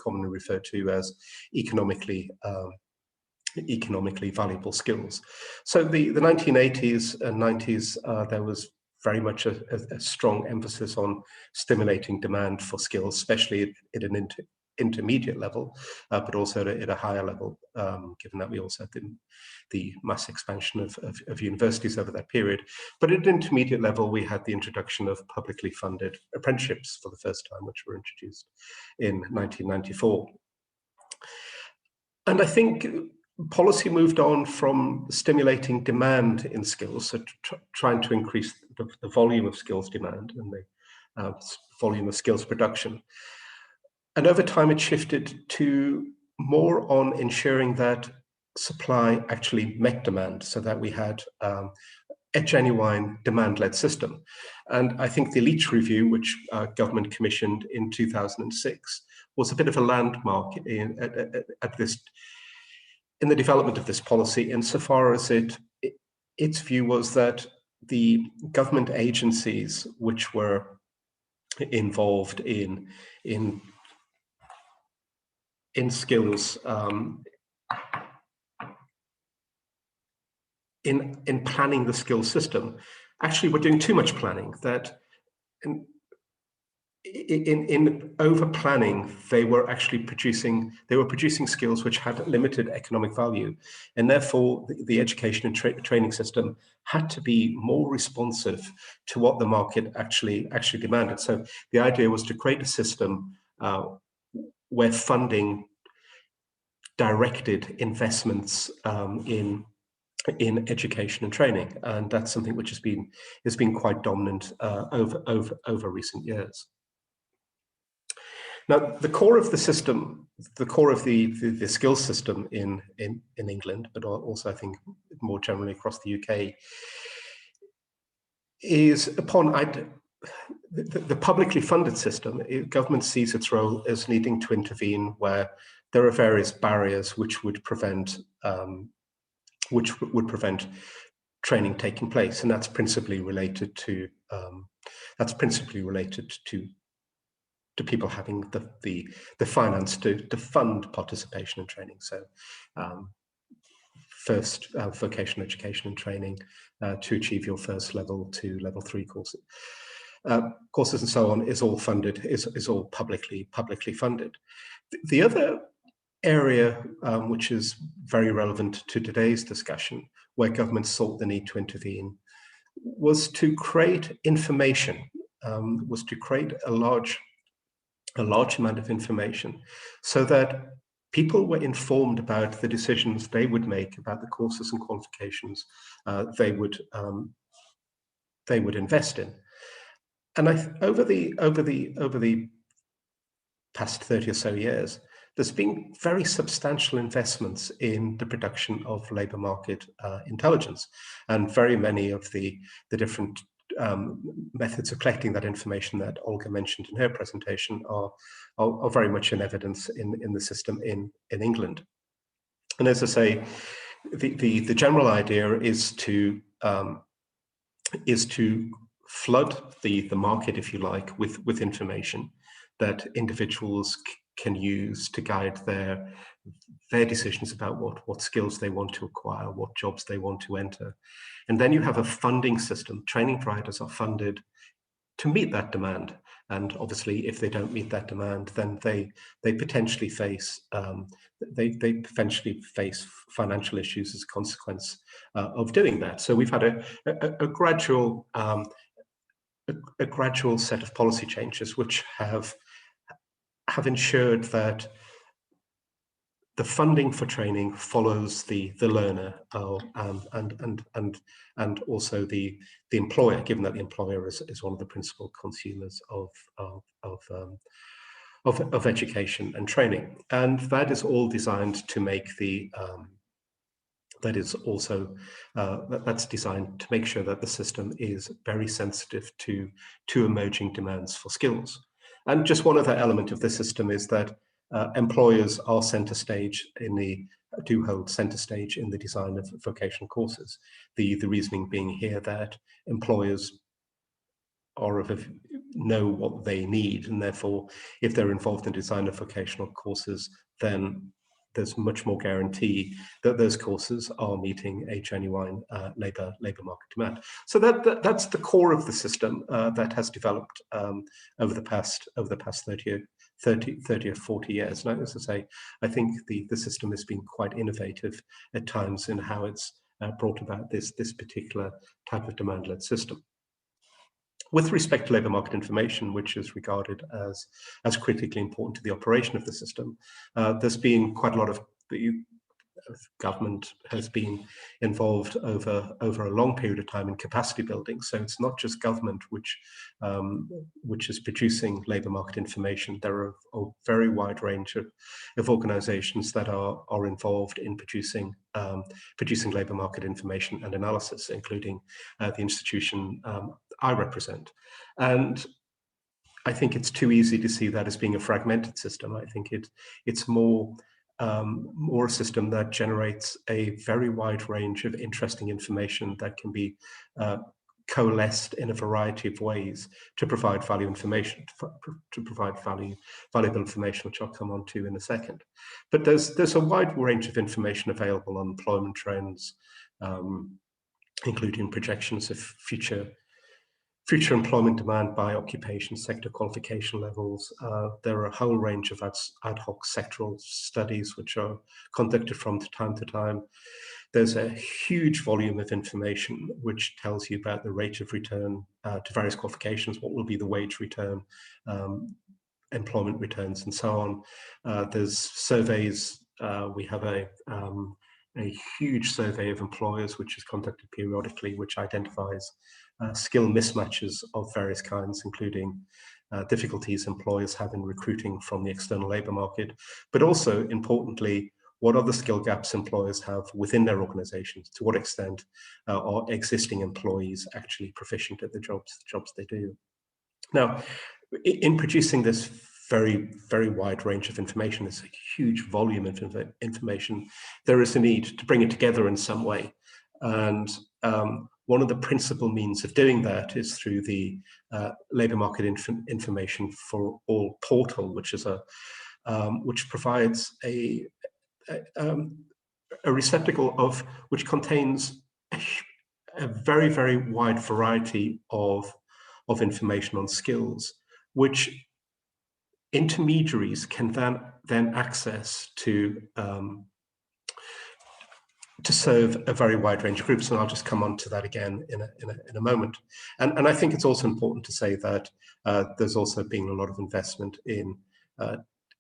commonly referred to as economically valuable skills. So the 1980s and 90s, there was very much a strong emphasis on stimulating demand for skills, especially at an intermediate level, but also at a higher level, given that we also had the mass expansion of universities over that period. But at an intermediate level, we had the introduction of publicly funded apprenticeships for the first time, which were introduced in 1994. And I think policy moved on from stimulating demand in skills, so trying to increase the volume of skills demand and the volume of skills production. And over time, it shifted to more on ensuring that supply actually met demand, so that we had a genuine demand-led system. And I think the Elite Review, which government commissioned in 2006, was a bit of a landmark in the development of this policy, insofar as its view was that the government agencies which were involved in skills, in planning the skills system, actually were doing too much planning, that in over planning, they were actually producing skills which had limited economic value, and therefore the education and training system had to be more responsive to what the market actually demanded. So the idea was to create a system where funding directed investments in education and training, and that's something which has been quite dominant over recent years. Now, the core of the system, the core of the skills system in England, but also I think more generally across the UK, is upon the publicly funded system. Government sees its role as needing to intervene where there are various barriers which would prevent training taking place, and that's principally related to people having the finance to fund participation in training. So first vocational education and training to achieve your first level 2, level 3 courses. Courses and so on is all funded, is all publicly funded. The other area which is very relevant to today's discussion, where government sought the need to intervene, was to create information, was to create a large amount of information, so that people were informed about the decisions they would make about the courses and qualifications they would invest in. And over the past 30 or so years, there's been very substantial investments in the production of labour market intelligence, and very many of the different methods of collecting that information that Olga mentioned in her presentation are very much in evidence in the system in England. And as I say, the general idea is to flood the market, if you like, with information that individuals can use to guide their decisions about what skills they want to acquire, what jobs they want to enter. And then you have a funding system. Training providers are funded to meet that demand. And obviously, if they don't meet that demand, then they potentially face financial issues as a consequence of doing that. So we've had a gradual set of policy changes which have ensured that the funding for training follows the learner and also the employer, given that the employer is one of the principal consumers of education and training. And that is all designed to make that's designed to make sure that the system is very sensitive to emerging demands for skills. And just one other element of the system is that employers are hold center stage in the design of vocational courses. The reasoning being here that employers know what they need, and therefore, if they're involved in design of vocational courses, then there's much more guarantee that those courses are meeting a genuine labour market demand. So that's the core of the system that has developed over the past 30 or 40 years. And as I say, I think the system has been quite innovative at times in how it's brought about this particular type of demand-led system. With respect to labour market information, which is regarded as critically important to the operation of the system, there's been quite a lot of government has been involved over a long period of time in capacity building. So it's not just government which is producing labour market information. There are a very wide range of organisations that are involved in producing labour market information and analysis, including the institution I represent. And I think it's too easy to see that as being a fragmented system. I think it's more a system that generates a very wide range of interesting information that can be coalesced in a variety of ways to provide valuable information, which I'll come on to in a second. But there's a wide range of information available on employment trends, including projections of future future employment demand by occupation, sector qualification levels. There are a whole range of ad hoc sectoral studies which are conducted from time to time. There's a huge volume of information which tells you about the rate of return to various qualifications, what will be the wage return, employment returns, and so on. There's surveys. We have a huge survey of employers which is conducted periodically, which identifies skill mismatches of various kinds, including difficulties employers have in recruiting from the external labour market, but also, importantly, what other skill gaps employers have within their organisations. To what extent are existing employees actually proficient at the jobs they do? Now, in producing this very, very wide range of information, this huge volume of information, there is a need to bring it together in some way. And one of the principal means of doing that is through the Labour Market Information for All portal, which is which provides a receptacle which contains a very, very wide variety of information on skills, which intermediaries can then access to serve a very wide range of groups, and I'll just come on to that again in a moment. And I think it's also important to say that there's also been a lot of investment in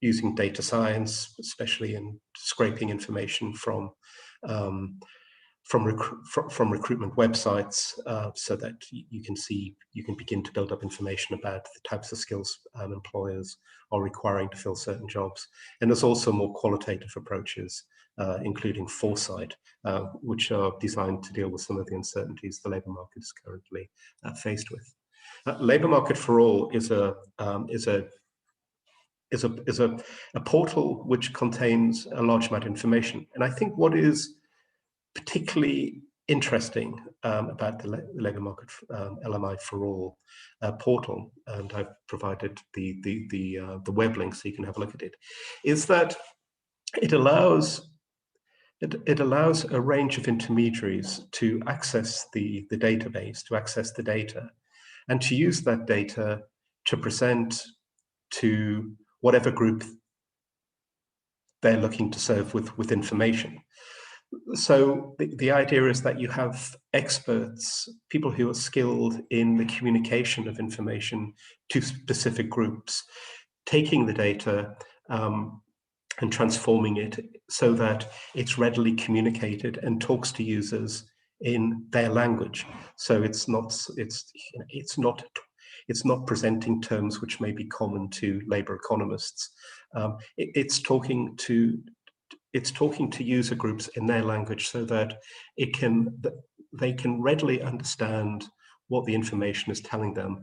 using data science, especially in scraping information from recruitment websites, so that you can begin to build up information about the types of skills employers are requiring to fill certain jobs. And there's also more qualitative approaches, including foresight, which are designed to deal with some of the uncertainties the labour market is currently faced with. Labour Market for All is a portal which contains a large amount of information. And I think what is particularly interesting about the Labour Market LMI for All portal, and I've provided the web link so you can have a look at it, is that it allows a range of intermediaries to access the database, to access the data, and to use that data to present to whatever group they're looking to serve with information. So the idea is that you have experts, people who are skilled in the communication of information to specific groups, taking the data and transforming it so that it's readily communicated and talks to users in their language. So it's not presenting terms which may be common to labour economists. It's talking to user groups in their language so that they can readily understand what the information is telling them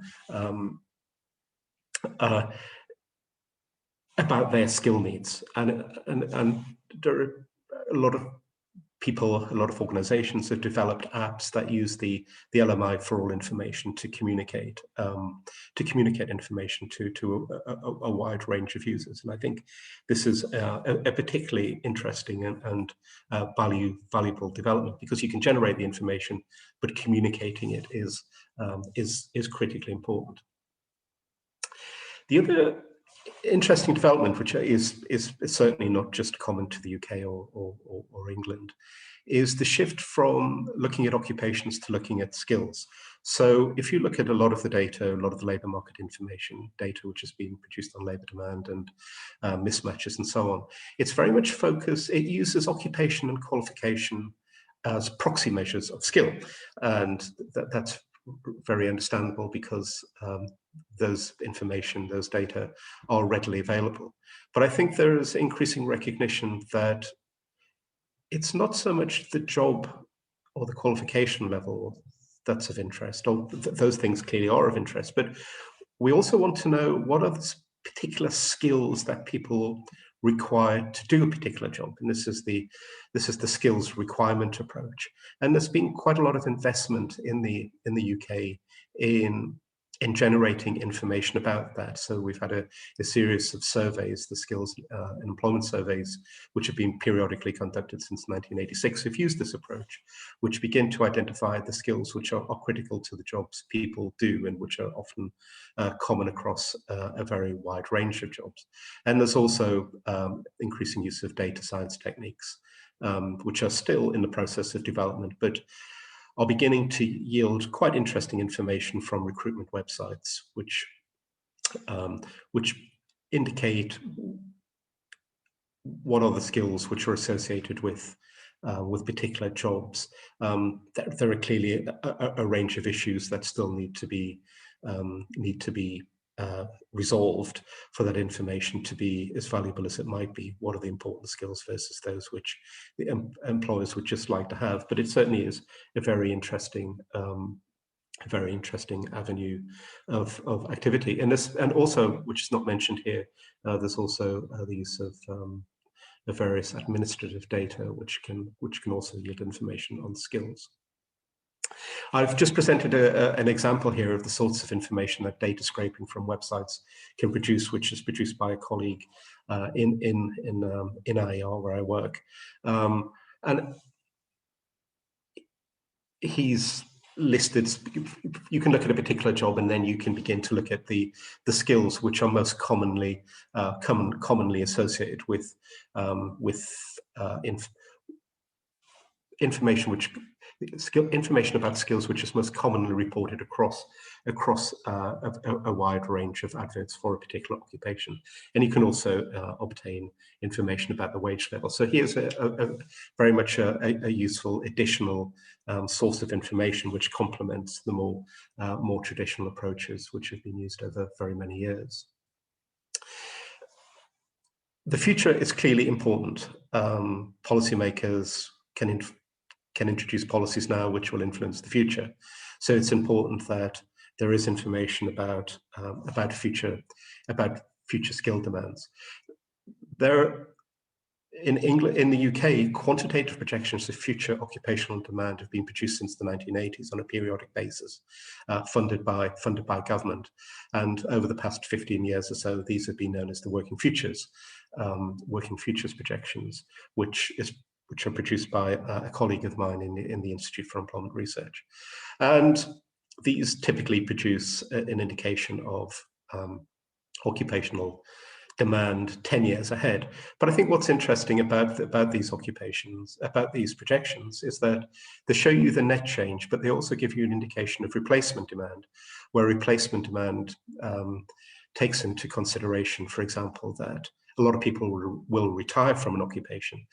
about their skill needs. And there are a lot of people, a lot of organizations have developed apps that use the LMI for All information to communicate information to a wide range of users. And I think this is a particularly interesting and valuable development, because you can generate the information, but communicating it is critically important. The other interesting development, which is certainly not just common to the UK or England, is the shift from looking at occupations to looking at skills. So if you look at a lot of the data, a lot of the labour market information data which is being produced on labour demand and mismatches and so on, it's very much focused, it uses occupation and qualification as proxy measures of skill. And that's very understandable, because those information, those data are readily available. But I think there is increasing recognition that it's not so much the job or the qualification level that's of interest, or those things clearly are of interest, but we also want to know what are the particular skills that people require to do a particular job. And this is the skills requirement approach. And there's been quite a lot of investment in the UK in generating information about that. So we've had a series of surveys, the skills and employment surveys, which have been periodically conducted since 1986, have used this approach, which begin to identify the skills which are critical to the jobs people do and which are often common across a very wide range of jobs. And there's also increasing use of data science techniques, which are still in the process of development, but are beginning to yield quite interesting information from recruitment websites, which indicate what are the skills which are associated with particular jobs. There are clearly a range of issues that still need to be resolved for that information to be as valuable as it might be. What are the important skills versus those which the employers would just like to have? But it certainly is a very interesting avenue of activity. And this, and also, which is not mentioned here, there's also the use of various administrative data, which can also yield information on skills. I've just presented an example here of the sorts of information that data scraping from websites can produce, which is produced by a colleague in IER where I work, and he's listed. You can look at a particular job, and then you can begin to look at the skills which are most commonly associated with information about skills which is most commonly reported across a wide range of adverts for a particular occupation. And you can also obtain information about the wage level. So here's a very much a useful additional source of information which complements the more traditional approaches which have been used over very many years. The future is clearly important. Policymakers can introduce policies now which will influence the future. So it's important that there is information about future skill demands. In the UK, quantitative projections of future occupational demand have been produced since the 1980s on a periodic basis, funded by government. And over the past 15 years or so, these have been known as the working futures projections, which are produced by a colleague of mine in the Institute for Employment Research. And these typically produce an indication of occupational demand 10 years ahead. But I think what's interesting about these projections is that they show you the net change, but they also give you an indication of replacement demand, where replacement demand takes into consideration, for example, that a lot of people will retire from an occupation,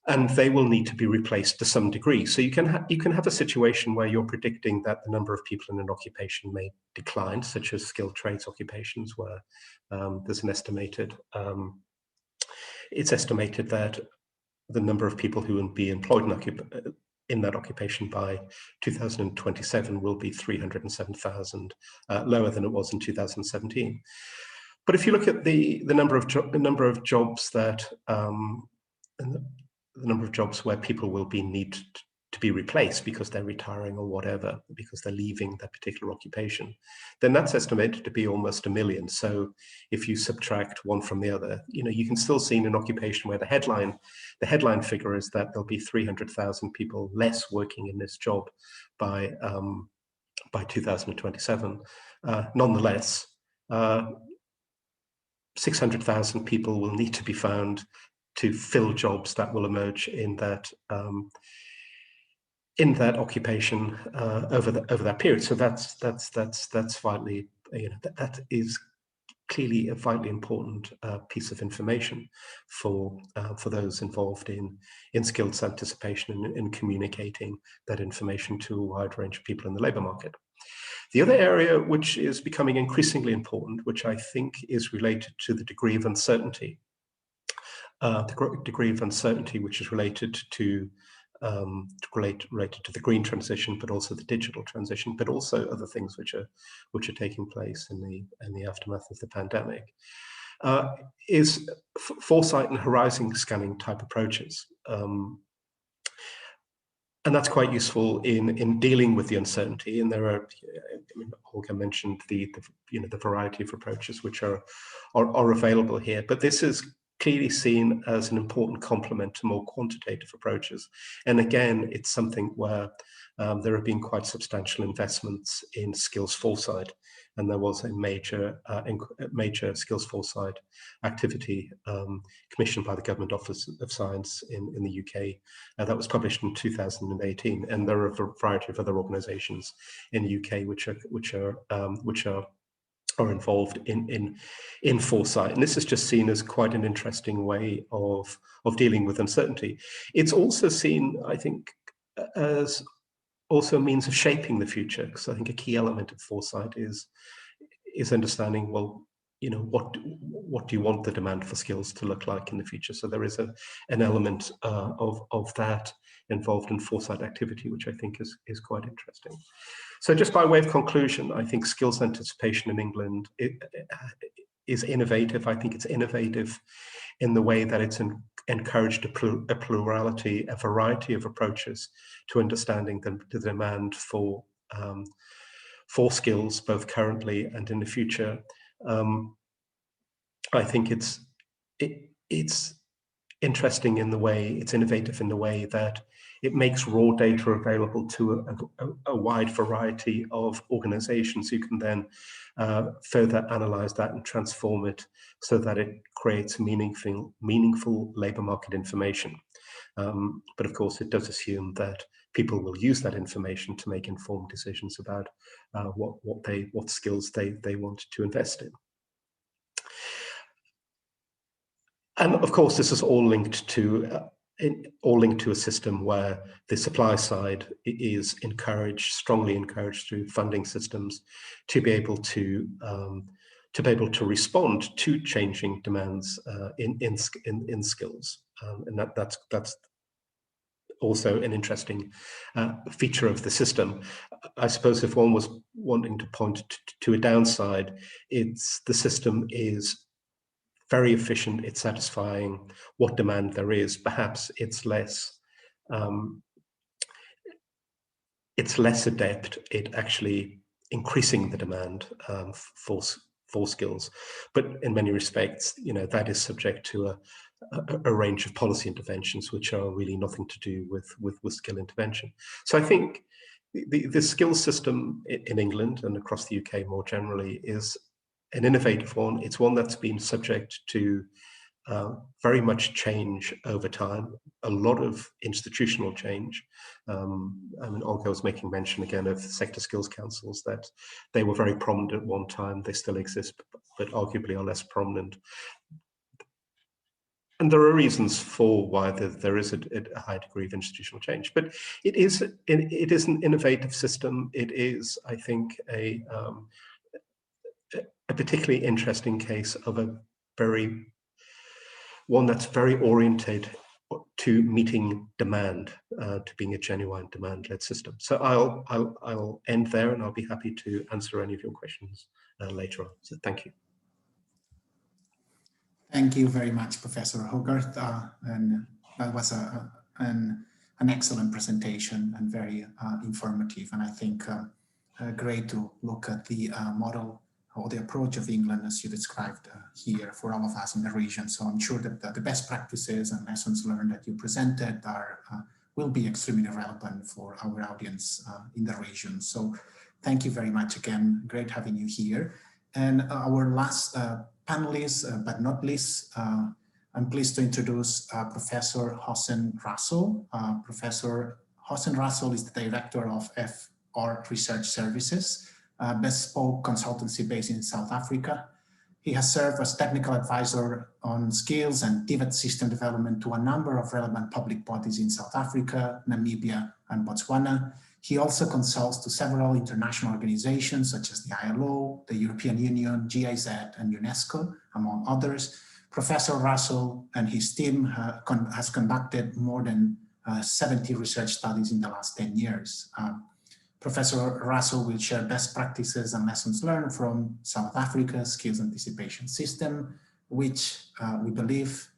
and they will need to be replaced to some degree. So you can have a situation where you're predicting that the number of people in an occupation may decline, such as skilled trades occupations, where there's an estimated, it's estimated that the number of people who will be employed in that occupation by 2027 will be 307,000, lower than it was in 2017. But if you look at the number of jobs that the number of jobs where people will need to be replaced because they're retiring or whatever, because they're leaving that particular occupation, then that's estimated to be almost 1 million. So if you subtract one from the other, you can still see in an occupation where the headline figure is that there'll be 300,000 people less working in this job by 2027. Nonetheless, 600,000 people will need to be found to fill jobs that will emerge in that occupation over that period. So that's vitally, that is clearly a vitally important piece of information for those involved in skills anticipation and in communicating that information to a wide range of people in the labour market. The other area which is becoming increasingly important, which I think is related to the degree of uncertainty, which is related to the green transition, but also the digital transition, but also other things which are taking place in the aftermath of the pandemic, is foresight and horizon scanning type approaches. and that's quite useful in dealing with the uncertainty. And there are, I mean, Olga mentioned the variety of approaches which are available here, but this is clearly seen as an important complement to more quantitative approaches. And again, it's something where there have been quite substantial investments in skills foresight, and there was a major skills foresight activity commissioned by the Government Office of Science in the UK that was published in 2018. And there are a variety of other organisations in the UK which are involved in foresight, and this is just seen as quite an interesting way of dealing with uncertainty. It's also seen, I think, as also a means of shaping the future, because I think a key element of foresight is understanding, well, you know, what do you want the demand for skills to look like in the future? So there is an element of that involved in foresight activity, which I think is quite interesting. So just by way of conclusion, I think skills anticipation in England is innovative. I think it's innovative in the way that it's encouraged a plurality, a variety of approaches to understanding the demand for skills, both currently and in the future. I think it's interesting in the way, it's innovative in the way that it makes raw data available to a wide variety of organizations who can then further analyze that and transform it so that it creates meaningful labor market information. But of course, it does assume that people will use that information to make informed decisions about what skills they want to invest in. And of course, this is all linked to a system where the supply side is strongly encouraged through funding systems to be able to respond to changing demands in skills, and that's also an interesting feature of the system. I suppose if one was wanting to point to a downside, it's the system is very efficient at satisfying what demand there is. Perhaps it's less adept at actually increasing the demand for skills. But in many respects, you know, that is subject to a range of policy interventions which are really nothing to do with skill intervention. So I think the skills system in England and across the UK more generally is an innovative one. It's one that's been subject to very much change over time, a lot of institutional change. I mean, Olga was making mention again of sector skills councils, that they were very prominent at one time. They still exist, but arguably are less prominent. And there are reasons for why there is a high degree of institutional change, but it is an innovative system. It is, I think, a particularly interesting case of one that's very oriented to meeting demand, to being a genuine demand-led system. So I'll end there, and I'll be happy to answer any of your questions later on. So thank you. Thank you very much, Professor Hogarth, and that was an excellent presentation and very informative, and I think great to look at the model or the approach of England as you described here for all of us in the region. So I'm sure that the best practices and lessons learned that you presented will be extremely relevant for our audience in the region. So thank you very much again. Great having you here. And our last panelist, but not least, I'm pleased to introduce Professor Hoosen Rasool. Professor Hoosen Rasool is the director of FR Research Services, bespoke consultancy based in South Africa. He has served as technical advisor on skills and TVET system development to a number of relevant public bodies in South Africa, Namibia, and Botswana. He also consults to several international organizations such as the ILO, the European Union, GIZ, and UNESCO, among others. Professor Rasool and his team has conducted more than 70 research studies in the last 10 years. Professor Rasool will share best practices and lessons learned from South Africa's skills anticipation system, which we believe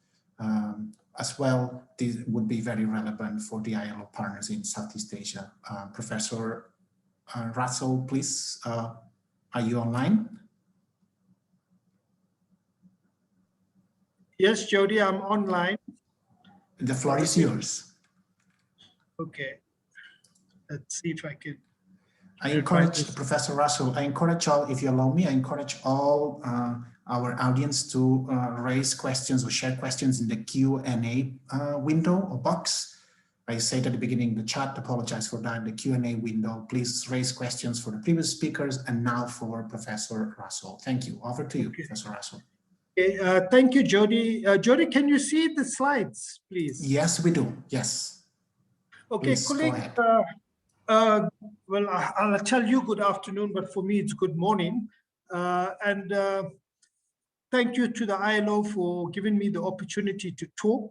as well, this would be very relevant for the ILO partners in Southeast Asia. Professor Rasool, please, are you online? Yes, Jody, I'm online. The floor is yours. Okay. Let's see if I can. I encourage, Professor Rasool, I encourage all, if you allow me, I encourage all our audience to raise questions or share questions in the Q&A window or box. I said at the beginning, the chat, apologize for that, the Q&A window. Please raise questions for the previous speakers and now for Professor Rasool. Thank you. Over to you, Professor Rasool. Okay, thank you, Jody. Jody, can you see the slides, please? Yes, we do. Yes. Okay, please, colleagues. go ahead. Well, I'll tell you good afternoon, but for me, it's good morning. Thank you to the ILO for giving me the opportunity to talk.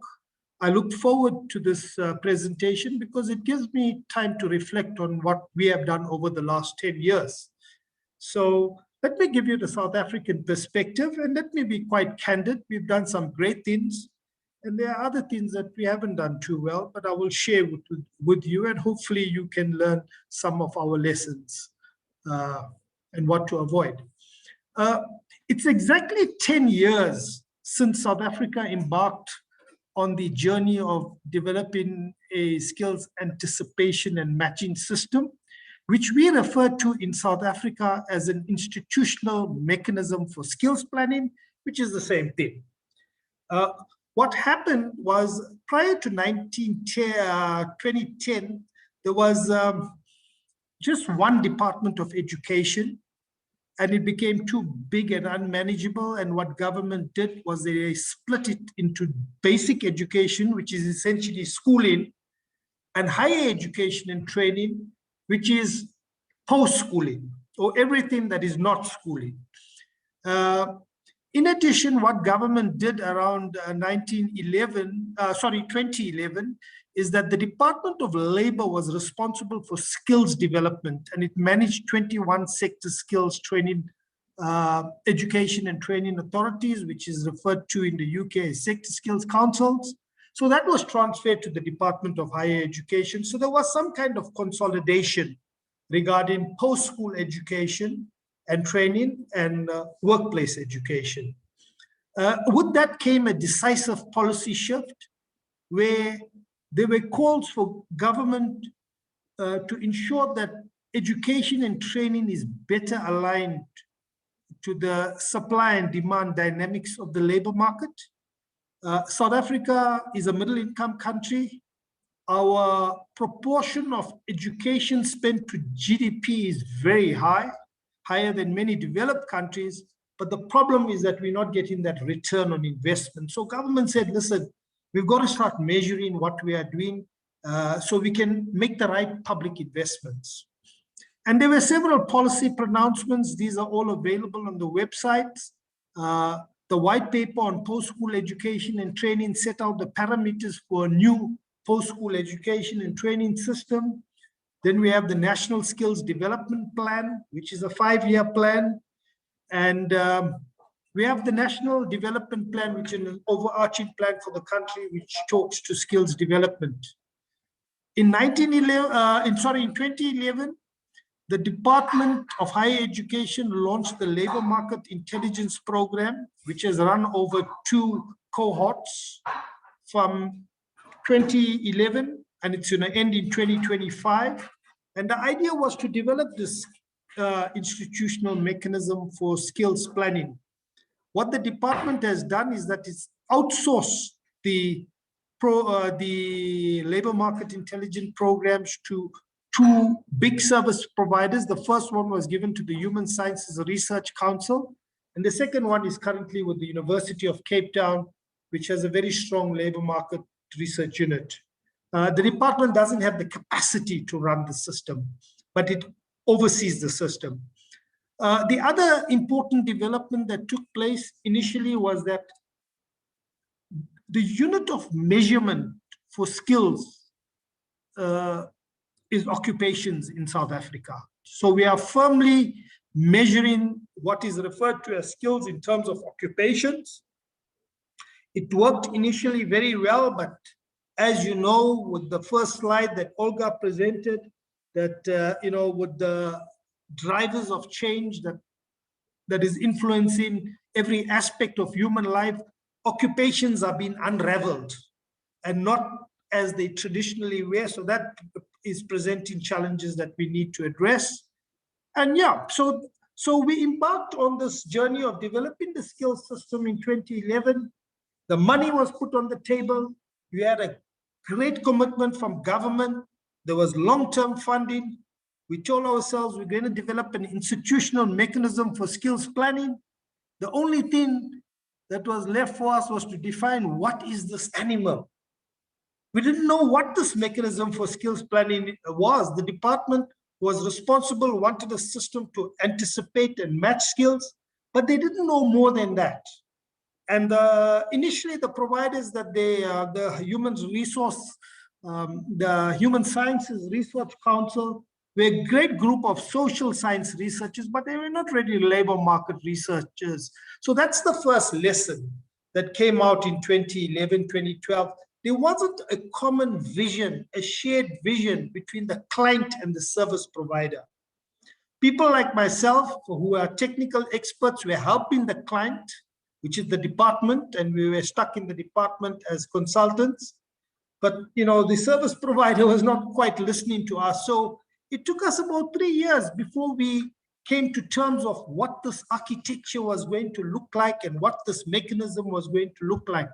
I look forward to this presentation because it gives me time to reflect on what we have done over the last 10 years. So let me give you the South African perspective and let me be quite candid. We've done some great things and there are other things that we haven't done too well, but I will share with you and hopefully you can learn some of our lessons and what to avoid. It's exactly 10 years since South Africa embarked on the journey of developing a skills anticipation and matching system, which we refer to in South Africa as an institutional mechanism for skills planning, which is the same thing. What happened was prior to 2010, there was just one Department of Education, and it became too big and unmanageable. And what government did was they split it into basic education, which is essentially schooling, and higher education and training, which is post-schooling, or everything that is not schooling. In addition, what government did around 2011, is that the Department of Labor was responsible for skills development, and it managed 21 sector skills training, education and training authorities, which is referred to in the UK as sector skills councils. So that was transferred to the Department of Higher Education. So there was some kind of consolidation regarding post-school education and training and workplace education. With that came a decisive policy shift where there were calls for government to ensure that education and training is better aligned to the supply and demand dynamics of the labor market. South Africa is a middle-income country. Our proportion of education spent to GDP is very high, higher than many developed countries. But the problem is that we're not getting that return on investment. So government said, listen, we've got to start measuring what we are doing so we can make the right public investments. And there were several policy pronouncements. These are all available on the websites. The white paper on post-school education and training set out the parameters for a new post-school education and training system. Then we have the National Skills Development Plan, which is a 5-year plan. And we have the National Development Plan, which is an overarching plan for the country, which talks to skills development. In 2011, the Department of Higher Education launched the Labor Market Intelligence Program, which has run over 2 cohorts from 2011, and it's going to end in 2025. And the idea was to develop this institutional mechanism for skills planning. What the department has done is that it's outsourced the labor market intelligence programs to 2 big service providers. The first one was given to the Human Sciences Research Council, and the second one is currently with the University of Cape Town, which has a very strong labor market research unit. The department doesn't have the capacity to run the system, but it oversees the system. The other important development that took place initially was that the unit of measurement for skills is occupations in South Africa. So we are firmly measuring what is referred to as skills in terms of occupations. It worked initially very well, but as you know, with the first slide that Olga presented, that with the drivers of change that is influencing every aspect of human life, occupations are being unraveled and not as they traditionally were. So that is presenting challenges that we need to address. And yeah, so we embarked on this journey of developing the skills system in 2011. The money was put on the table. We had a great commitment from government. There was long-term funding. We told ourselves we're going to develop an institutional mechanism for skills planning. The only thing that was left for us was to define what is this animal. We didn't know what this mechanism for skills planning was. The department was responsible, wanted a system to anticipate and match skills, but they didn't know more than that. And initially, the providers that the Human Sciences Research Council were a great group of social science researchers, but they were not really labor market researchers. So that's the first lesson that came out in 2011, 2012. There wasn't a common vision, a shared vision between the client and the service provider. People like myself, who are technical experts, were helping the client, which is the department, and we were stuck in the department as consultants. But the service provider was not quite listening to us. So it took us about 3 years before we came to terms of what this architecture was going to look like and what this mechanism was going to look like.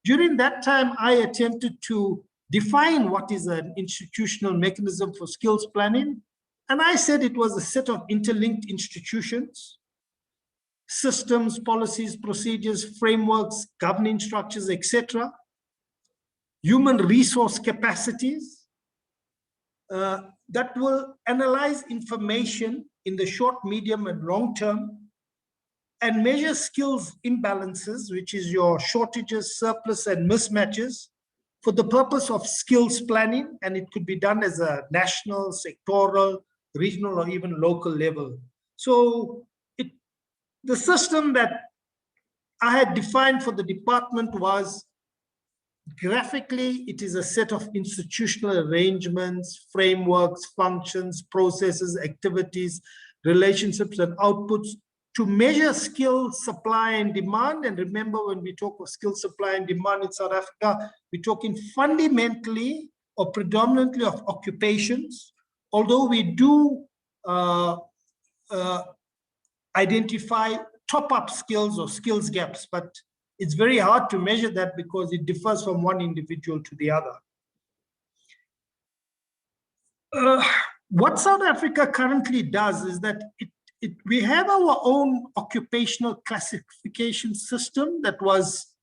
During that time, I attempted to define what is an institutional mechanism for skills planning. And I said it was a set of interlinked institutions, systems, policies, procedures, frameworks, governing structures, etc. Human resource capacities that will analyze information in the short, medium, and long term and measure skills imbalances, which is your shortages, surplus, and mismatches for the purpose of skills planning. And it could be done as a national, sectoral, regional, or even local level. So the system that I had defined for the department was graphically, it is a set of institutional arrangements, frameworks, functions, processes, activities, relationships, and outputs to measure skill supply and demand. And remember, when we talk of skill supply and demand in South Africa, we're talking fundamentally or predominantly of occupations, although we do identify top-up skills or skills gaps, but it's very hard to measure that because it differs from one individual to the other. What South Africa currently does is that we have our own occupational classification system that was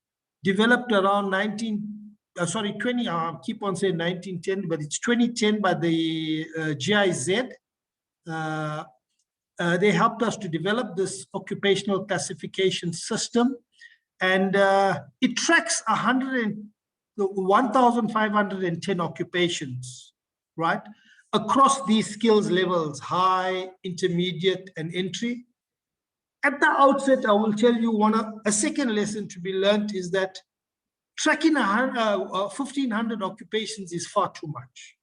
developed around 2010, but it's 2010 by the GIZ. They helped us to develop this occupational classification system, and it tracks 1,510 occupations, right? Across these skills levels, high, intermediate, and entry. At the outset, I will tell you a second lesson to be learned is that tracking 1,500 occupations is far too much.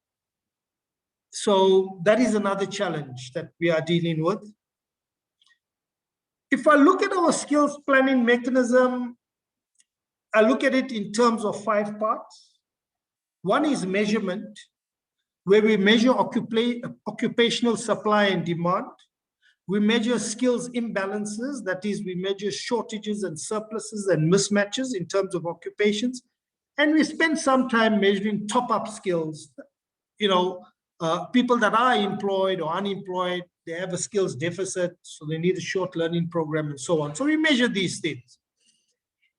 So that is another challenge that we are dealing with. If I look at our skills planning mechanism, I look at it in terms of 5 parts. One is measurement, where we measure occupational supply and demand. We measure skills imbalances, that is, we measure shortages and surpluses and mismatches in terms of occupations. And we spend some time measuring top-up skills. People that are employed or unemployed, they have a skills deficit, so they need a short learning program and so on. So we measure these things.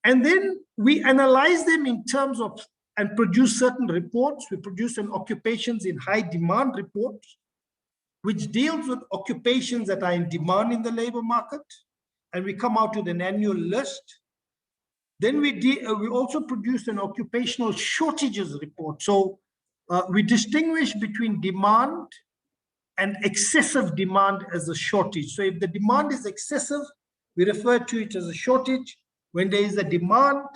And then we analyze them in terms of and produce certain reports. We produce an occupations in high demand report, which deals with occupations that are in demand in the labor market. And we come out with an annual list. Then we also produce an occupational shortages report. So we distinguish between demand and excessive demand as a shortage. So if the demand is excessive, we refer to it as a shortage. When there is a demand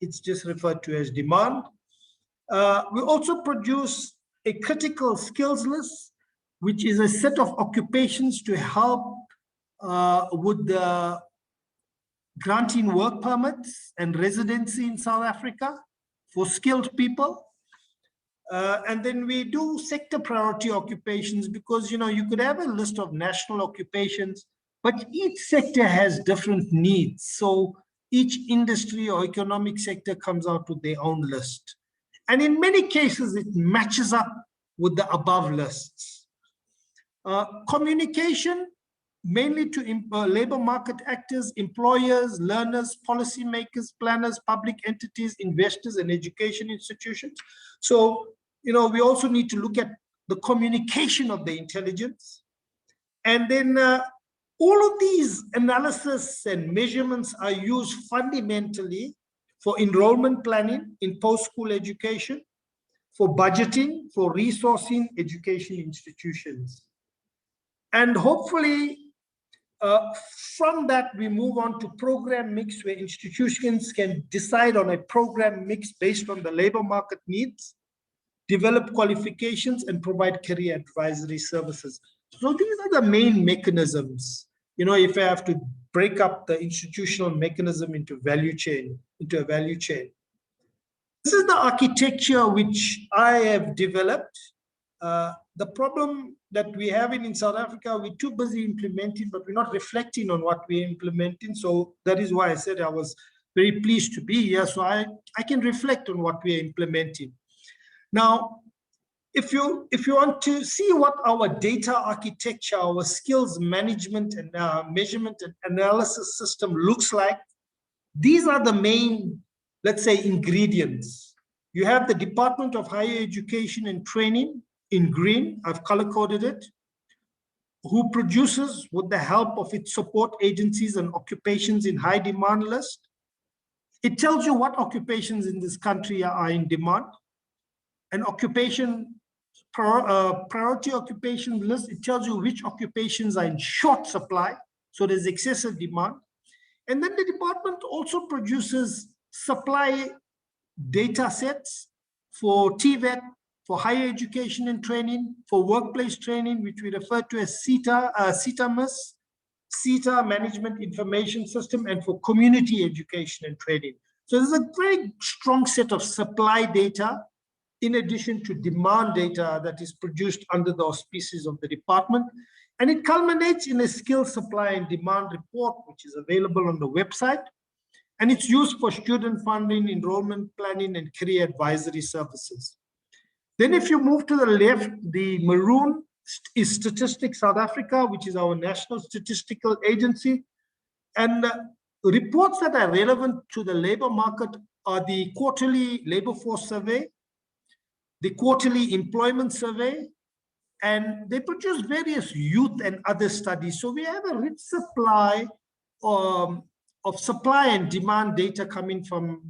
It's just referred to as demand. We also produce a critical skills list, which is a set of occupations to help with the granting work permits and residency in South Africa for skilled people. And then we do sector priority occupations because, you know, you could have a list of national occupations, but each sector has different needs. So each industry or economic sector comes out with their own list. And in many cases, it matches up with the above lists. Communication, mainly to labor market actors, employers, learners, policymakers, planners, public entities, investors, and education institutions. So, you know, we also need to look at the communication of the intelligence. And then all of these analysis and measurements are used fundamentally for enrollment planning in post-school education, for budgeting, for resourcing education institutions. And hopefully, from that, we move on to program mix, where institutions can decide on a program mix based on the labor market needs, develop qualifications, and provide career advisory services. So these are the main mechanisms. You know, if I have to break up the institutional mechanism into a value chain. This is the architecture which I have developed. The problem that we have in South Africa, we're too busy implementing, but we're not reflecting on what we're implementing. So that is why I said I was very pleased to be here. So I can reflect on what we're implementing. Now, if you want to see what our data architecture, our skills management and measurement and analysis system looks like, these are the main, let's say, ingredients. You have the Department of Higher Education and Training in green, I've color-coded it, who produces, with the help of its support agencies and occupations in high demand list. It tells you what occupations in this country are in demand. An occupation, priority occupation list, it tells you which occupations are in short supply, so there's excessive demand. And then the department also produces supply data sets for TVET, for higher education and training, for workplace training, which we refer to as CETA Management Information System, and for community education and training. So there's a very strong set of supply data in addition to demand data that is produced under the auspices of the department. And it culminates in a skills supply and demand report, which is available on the website. And it's used for student funding, enrollment planning, and career advisory services. Then if you move to the left, the maroon is Statistics South Africa, which is our national statistical agency. And reports that are relevant to the labor market are the quarterly labor force survey, the quarterly employment survey, and they produce various youth and other studies. So we have a rich supply of supply and demand data coming from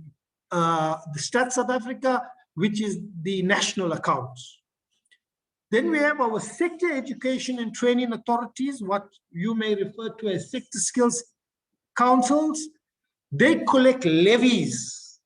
the Stats South Africa, which is the national accounts. Then we have our sector education and training authorities, what you may refer to as sector skills councils. They collect levies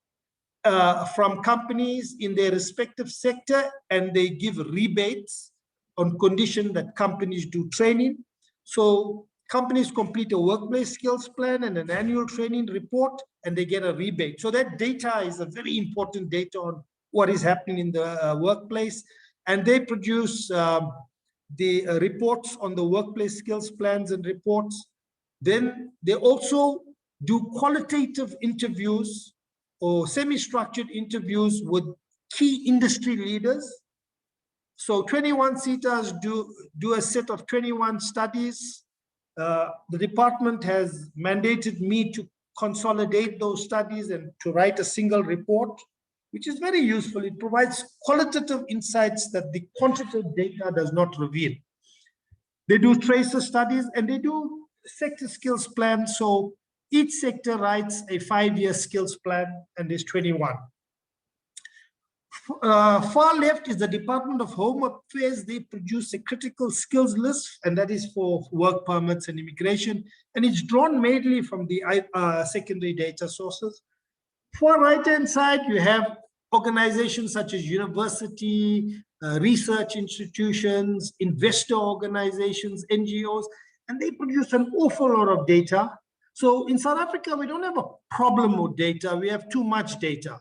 from companies in their respective sector, and they give rebates on condition that companies do training. So companies complete a workplace skills plan and an annual training report, and they get a rebate. So that data is a very important data on what is happening in the workplace. And they produce the reports on the workplace skills plans and reports. Then they also do qualitative interviews or semi-structured interviews with key industry leaders. So 21 CETAs do a set of 21 studies. The department has mandated me to consolidate those studies and to write a single report, which is very useful. It provides qualitative insights that the quantitative data does not reveal. They do tracer studies and they do sector skills plans. So each sector writes a 5-year skills plan, and there's 21. Far left is the Department of Home Affairs. They produce a critical skills list, and that is for work permits and immigration. And it's drawn mainly from the secondary data sources. Far right-hand side, you have organizations such as university, research institutions, investor organizations, NGOs, and they produce an awful lot of data. So in South Africa, we don't have a problem with data. We have too much data.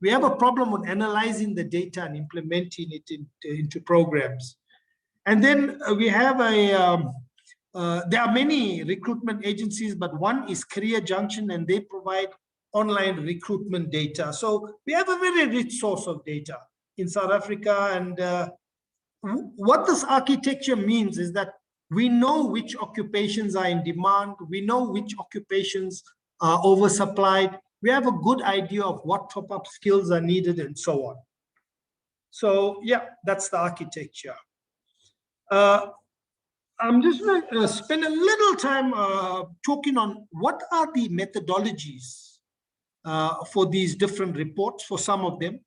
We have a problem with analyzing the data and implementing it into programs. And then we have there are many recruitment agencies, but one is Career Junction, and they provide online recruitment data. So we have a very rich source of data in South Africa. And what this architecture means is that we know which occupations are in demand. We know which occupations are oversupplied. We have a good idea of what top-up skills are needed and so on. So yeah, that's the architecture. I'm just going to spend a little time talking on what are the methodologies for these different reports, for some of them.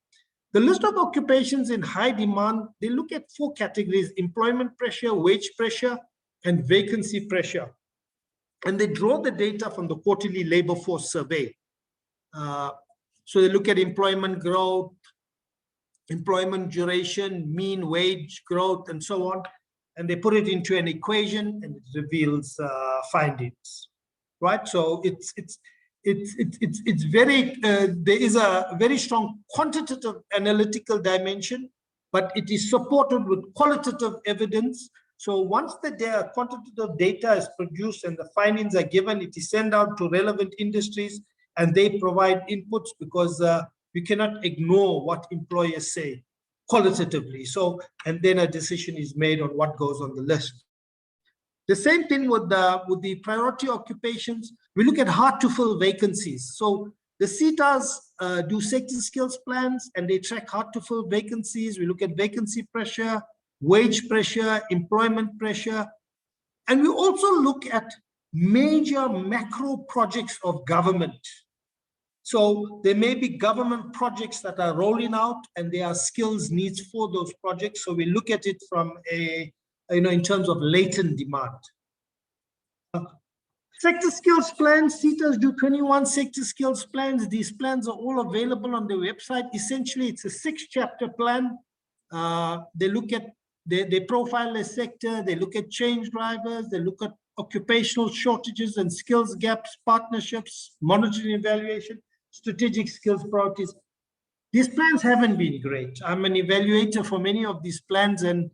The list of occupations in high demand, they look at 4 categories: employment pressure, wage pressure, and vacancy pressure. And they draw the data from the quarterly labor force survey. So they look at employment growth, employment duration, mean wage growth, and so on. And they put it into an equation, and it reveals findings, right? So it's very, there is a very strong quantitative analytical dimension, but it is supported with qualitative evidence. So once the quantitative data is produced and the findings are given, it is sent out to relevant industries, and they provide inputs, because we cannot ignore what employers say qualitatively. So, and then a decision is made on what goes on the list. The same thing with the priority occupations. We look at hard to fill vacancies. So the CETAs do sector skills plans, and they track hard to fill vacancies. We look at vacancy pressure, wage pressure, employment pressure. And we also look at major macro projects of government. So there may be government projects that are rolling out, and there are skills needs for those projects. So we look at it from in terms of latent demand. Sector skills plans, CETAs do 21 sector skills plans. These plans are all available on the website. Essentially, it's a 6-chapter plan. They look at, they profile a sector, they look at change drivers, they look at occupational shortages and skills gaps, partnerships, monitoring evaluation, strategic skills priorities. These plans haven't been great. I'm an evaluator for many of these plans, and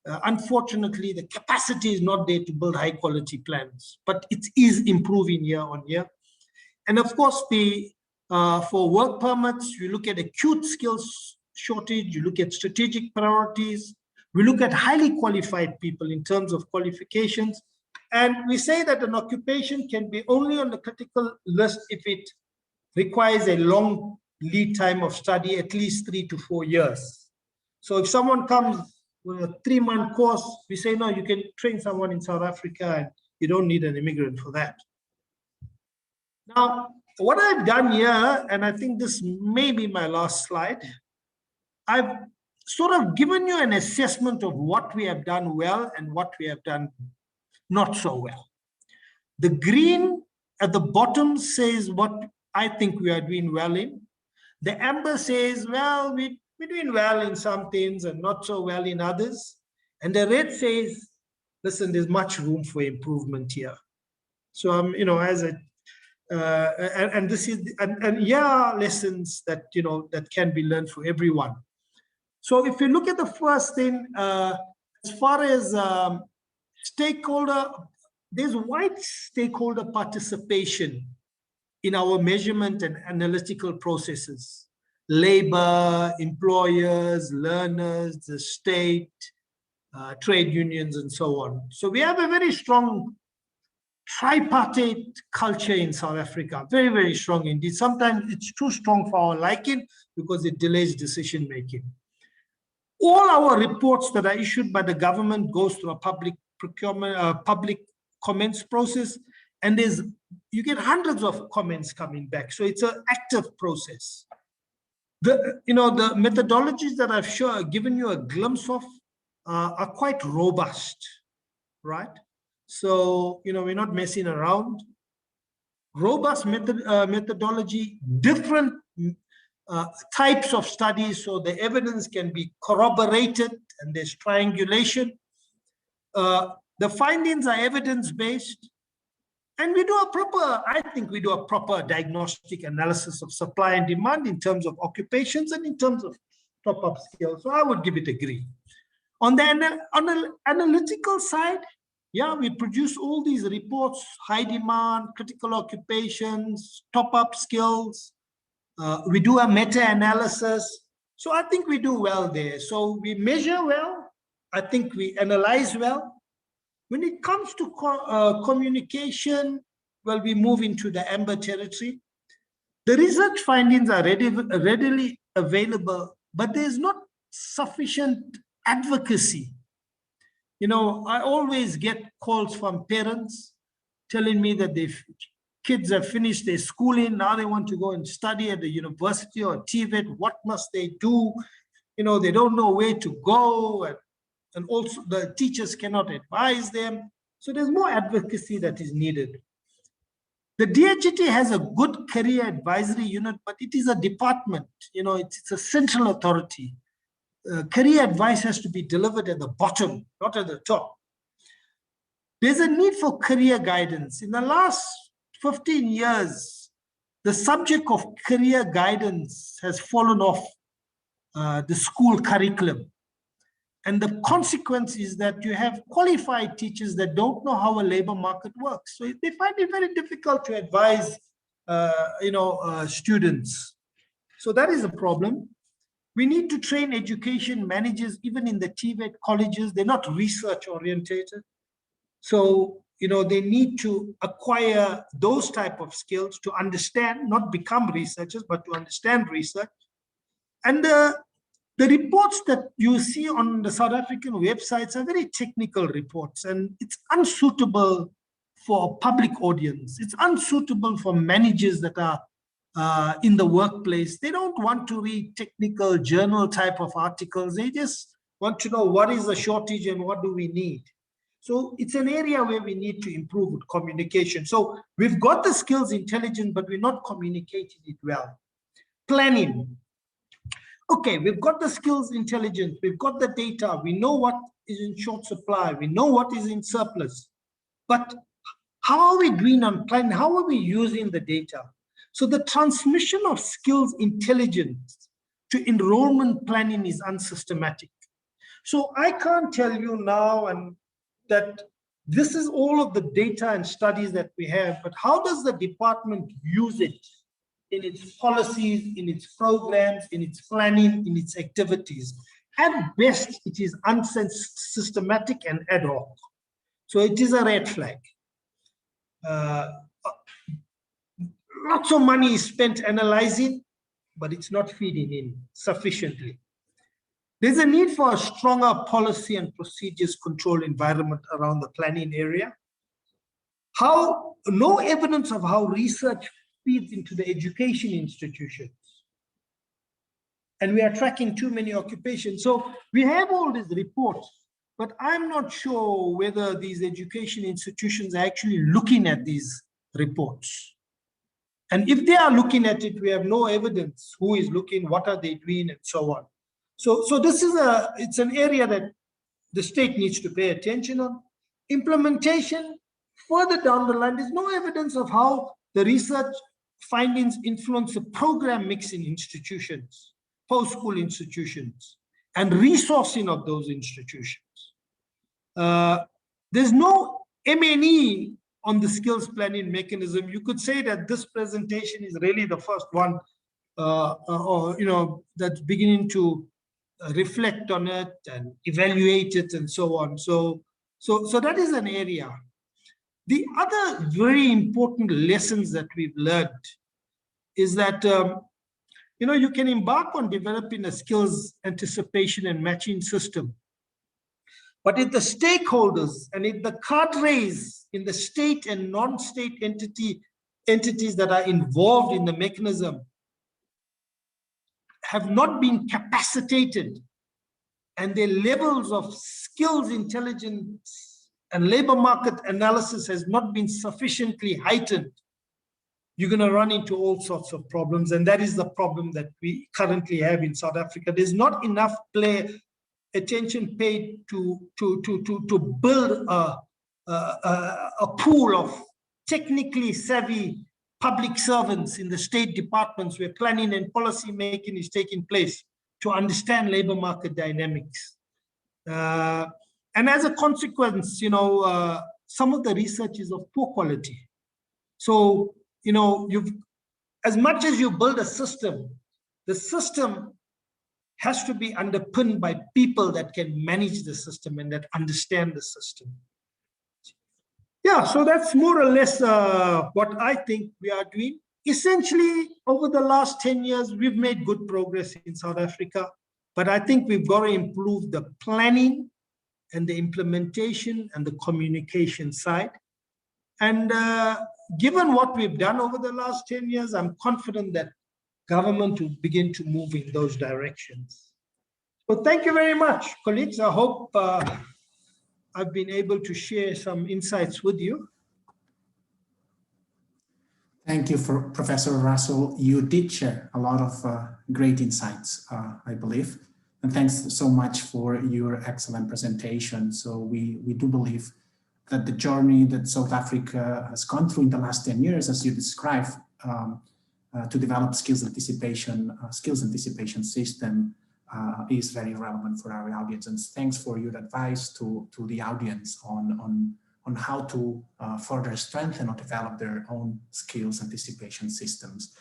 unfortunately, the capacity is not there to build high quality plans, but it is improving year on year. And of course, for work permits, you look at acute skills shortage, you look at strategic priorities, we look at highly qualified people in terms of qualifications. And we say that an occupation can be only on the critical list if it requires a long lead time of study, at least 3 to 4 years. So if someone comes with a 3-month course, we say, no, you can train someone in South Africa, and you don't need an immigrant for that. Now, what I've done here, and I think this may be my last slide, I've sort of given you an assessment of what we have done well and what we have done not so well. The green at the bottom says what I think we are doing well in. The amber says, well, we're doing well in some things and not so well in others. And the red says, listen, there's much room for improvement here. So as a and this is lessons that that can be learned for everyone. So if you look at the first thing, as far as stakeholder, there's wide stakeholder participation in our measurement and analytical processes. Labor, employers, learners, the state, trade unions, and so on. So we have a very strong tripartite culture in South Africa, very, very strong indeed. Sometimes it's too strong for our liking because it delays decision making. All our reports that are issued by the government goes through a public procurement, public comments process, and you get hundreds of comments coming back. So it's an active process. The methodologies that I've given you a glimpse of are quite robust, right? So we're not messing around. robust methodology, different types of studies, so the evidence can be corroborated and there's triangulation. The findings are evidence-based, and we do a proper, I think we do a proper diagnostic analysis of supply and demand in terms of occupations and in terms of top-up skills. So I would give it a green. On the analytical side, yeah, we produce all these reports, high demand, critical occupations, top-up skills. We do a meta-analysis. So I think we do well there. So we measure well. I think we analyze well. When it comes to communication, well, we move into the amber territory. The research findings are readily available, but there's not sufficient advocacy. You know, I always get calls from parents telling me that their kids have finished their schooling, now they want to go and study at the university or TVET. What must they do? You know, they don't know where to go, and also the teachers cannot advise them. So there's more advocacy that is needed. The DHET has a good career advisory unit, but it is a department. You know, it's a central authority. Career advice has to be delivered at the bottom, not at the top. There's a need for career guidance. In the last 15 years, the subject of career guidance has fallen off the school curriculum. And the consequence is that you have qualified teachers that don't know how a labor market works. So they find it very difficult to advise, students. So that is a problem. We need to train education managers, even in the TVET colleges. They're not research orientated. So, you know, they need to acquire those type of skills to understand, not become researchers, but to understand research. And the reports that you see on the South African websites are very technical reports, and it's unsuitable for a public audience. It's unsuitable for managers that are in the workplace. They don't want to read technical journal type of articles. They just want to know what is the shortage and what do we need. So it's an area where we need to improve with communication. So we've got the skills intelligence, but we're not communicating it well. Planning. Okay, we've got the skills intelligence, we've got the data, we know what is in short supply, we know what is in surplus. But how are we doing on planning? How are we using the data? So the transmission of skills intelligence to enrollment planning is unsystematic. So I can't tell you now and that this is all of the data and studies that we have, but how does the department use it in its policies, in its programs, in its planning, in its activities? At best, it is unsystematic and ad hoc. So it is a red flag. Lots of money is spent analyzing, but it's not feeding in sufficiently. There's a need for a stronger policy and procedures control environment around the planning area. No evidence of how research feeds into the education institutions. And we are tracking too many occupations. So we have all these reports, but I'm not sure whether these education institutions are actually looking at these reports. And if they are looking at it, we have no evidence who is looking, what are they doing, and so on. So this is it's an area that the state needs to pay attention on. Implementation, further down the line, there's no evidence of how the research findings influence the program mix in institutions, post-school institutions, and resourcing of those institutions. There's no M&E on the skills planning mechanism. You could say that this presentation is really the first one, that's beginning to reflect on it and evaluate it and so on. So that is an area. The other very important lessons that we've learned is that you can embark on developing a skills anticipation and matching system, but if the stakeholders and if the cadres in the state and non-state entities that are involved in the mechanism have not been capacitated, and their levels of skills intelligence and labor market analysis has not been sufficiently heightened, you're going to run into all sorts of problems. And that is the problem that we currently have in South Africa. There's not enough attention paid to build a pool of technically savvy public servants in the state departments where planning and policy making is taking place to understand labor market dynamics. And as a consequence, some of the research is of poor quality. So, as much as you build a system, the system has to be underpinned by people that can manage the system and that understand the system. Yeah, so that's more or less what I think we are doing. Essentially, over the last 10 years, we've made good progress in South Africa, but I think we've got to improve the planning and the implementation and the communication side. And given what we've done over the last 10 years, I'm confident that government will begin to move in those directions. So thank you very much, colleagues. I hope I've been able to share some insights with you. Thank you, Professor Rasool. You did share a lot of great insights, I believe. And thanks so much for your excellent presentation. So we do believe that the journey that South Africa has gone through in the last 10 years, as you described, to develop skills anticipation system is very relevant for our audience. And thanks for your advice to the audience on how to further strengthen or develop their own skills anticipation systems.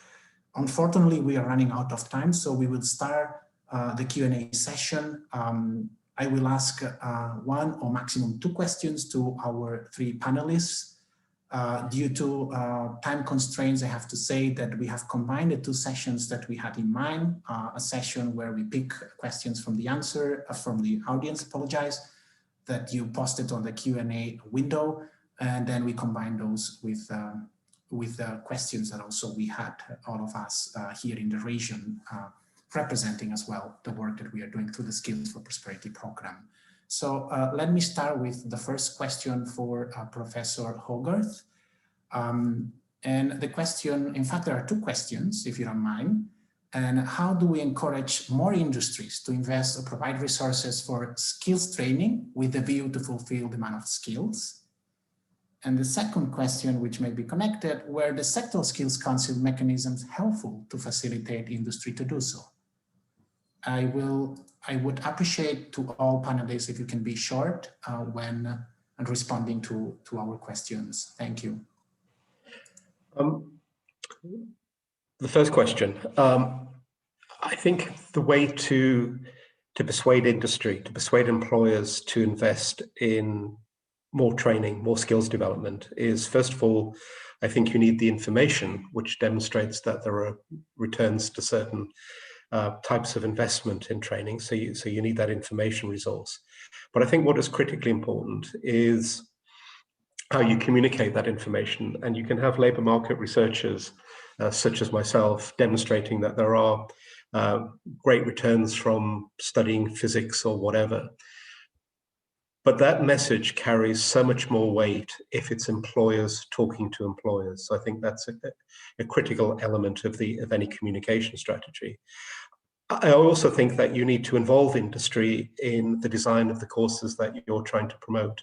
Unfortunately, we are running out of time, so we will start the Q&A session. I will ask one or maximum 2 questions to our 3 panelists. Due to time constraints, I have to say that we have combined the 2 sessions that we had in mind, a session where we pick questions from the audience, that you posted on the Q&A window, and then we combine those with the questions that also we had, all of us here in the region, representing as well the work that we are doing through the Skills for Prosperity program. So let me start with the first question for Professor Hogarth. And the question, in fact, there are 2 questions, if you don't mind. And how do we encourage more industries to invest or provide resources for skills training with the view to fulfill the demand of skills? And the second question, which may be connected, were the sectoral skills council mechanisms helpful to facilitate industry to do so? I would appreciate to all panelists if you can be short when responding to our questions. Thank you. The first question, I think the way to persuade industry, to persuade employers to invest in more training, more skills development is, first of all, I think you need the information which demonstrates that there are returns to certain types of investment in training. So you need that information resource. But I think what is critically important is how you communicate that information. And you can have labor market researchers such as myself demonstrating that there are great returns from studying physics or whatever. But that message carries so much more weight if it's employers talking to employers. So I think that's a critical element of any communication strategy. I also think that you need to involve industry in the design of the courses that you're trying to promote,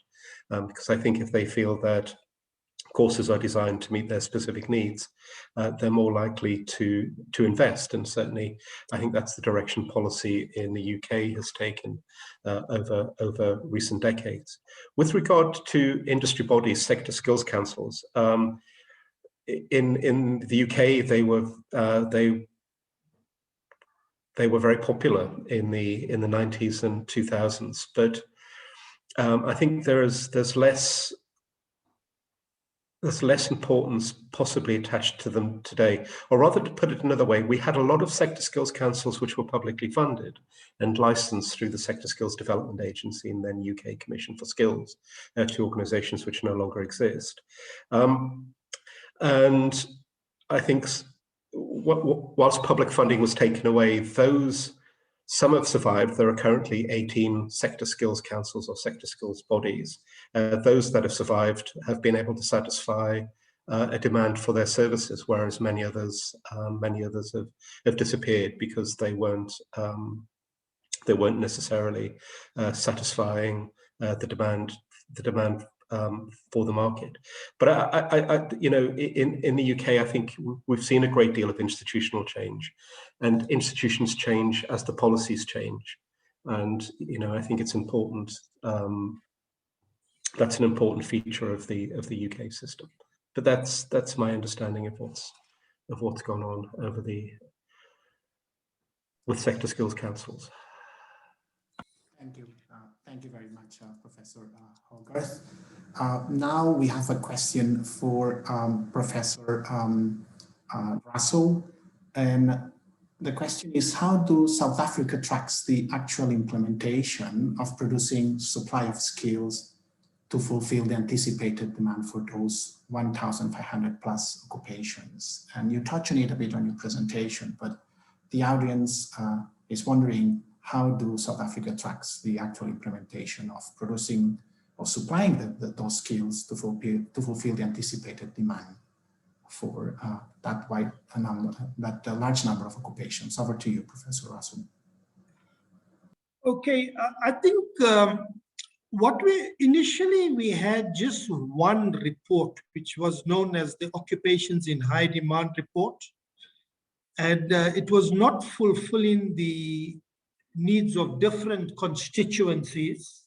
because I think if they feel that courses are designed to meet their specific needs, they're more likely to invest. And certainly, I think that's the direction policy in the UK has taken over recent decades. With regard to industry bodies, sector skills councils, in the UK, they were very popular in the 90s and 2000s, but I think there's less importance possibly attached to them today. Or rather, to put it another way, we had a lot of sector skills councils which were publicly funded and licensed through the Sector Skills Development Agency and then UK Commission for Skills, 2 organisations which no longer exist. And I think whilst public funding was taken away, some have survived. There are currently 18 sector skills councils or sector skills bodies. Those that have survived have been able to satisfy a demand for their services, whereas many others have disappeared because they weren't necessarily satisfying the demand for the market. But in the UK, I think we've seen a great deal of institutional change, and institutions change as the policies change. And I think it's important. That's an important feature of the UK system. But that's my understanding of what's gone on with sector skills councils. Thank you. Thank you very much, Professor Hogarth. Now we have a question for Professor Rasool. And the question is, how do South Africa tracks the actual implementation of producing supply of skills to fulfill the anticipated demand for those 1,500 plus occupations? And you touched on it a bit on your presentation, but the audience is wondering, how do South Africa tracks the actual implementation of producing or supplying those skills to fulfill the anticipated demand for that large number of occupations? Over to you, Professor Rasool. Okay, I think we had just one report, which was known as the Occupations in High Demand report. And it was not fulfilling the needs of different constituencies.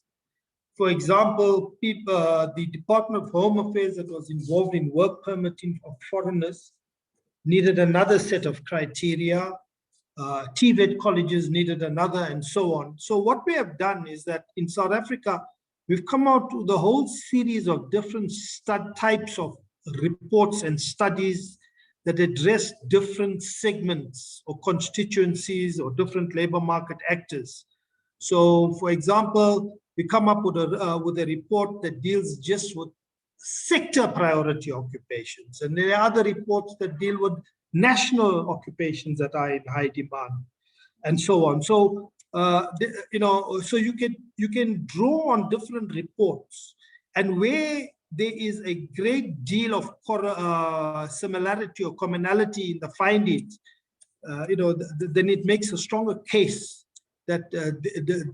For example, the Department of Home Affairs that was involved in work permitting of foreigners needed another set of criteria. TVET colleges needed another, and so on. So what we have done is that in South Africa, we've come out with a whole series of different types of reports and studies that address different segments or constituencies or different labor market actors. So, for example, we come up with a report that deals just with sector priority occupations, and there are other reports that deal with national occupations that are in high demand, and so on. So, so you can draw on different reports, and where there is a great deal of similarity or commonality in the findings, then it makes a stronger case that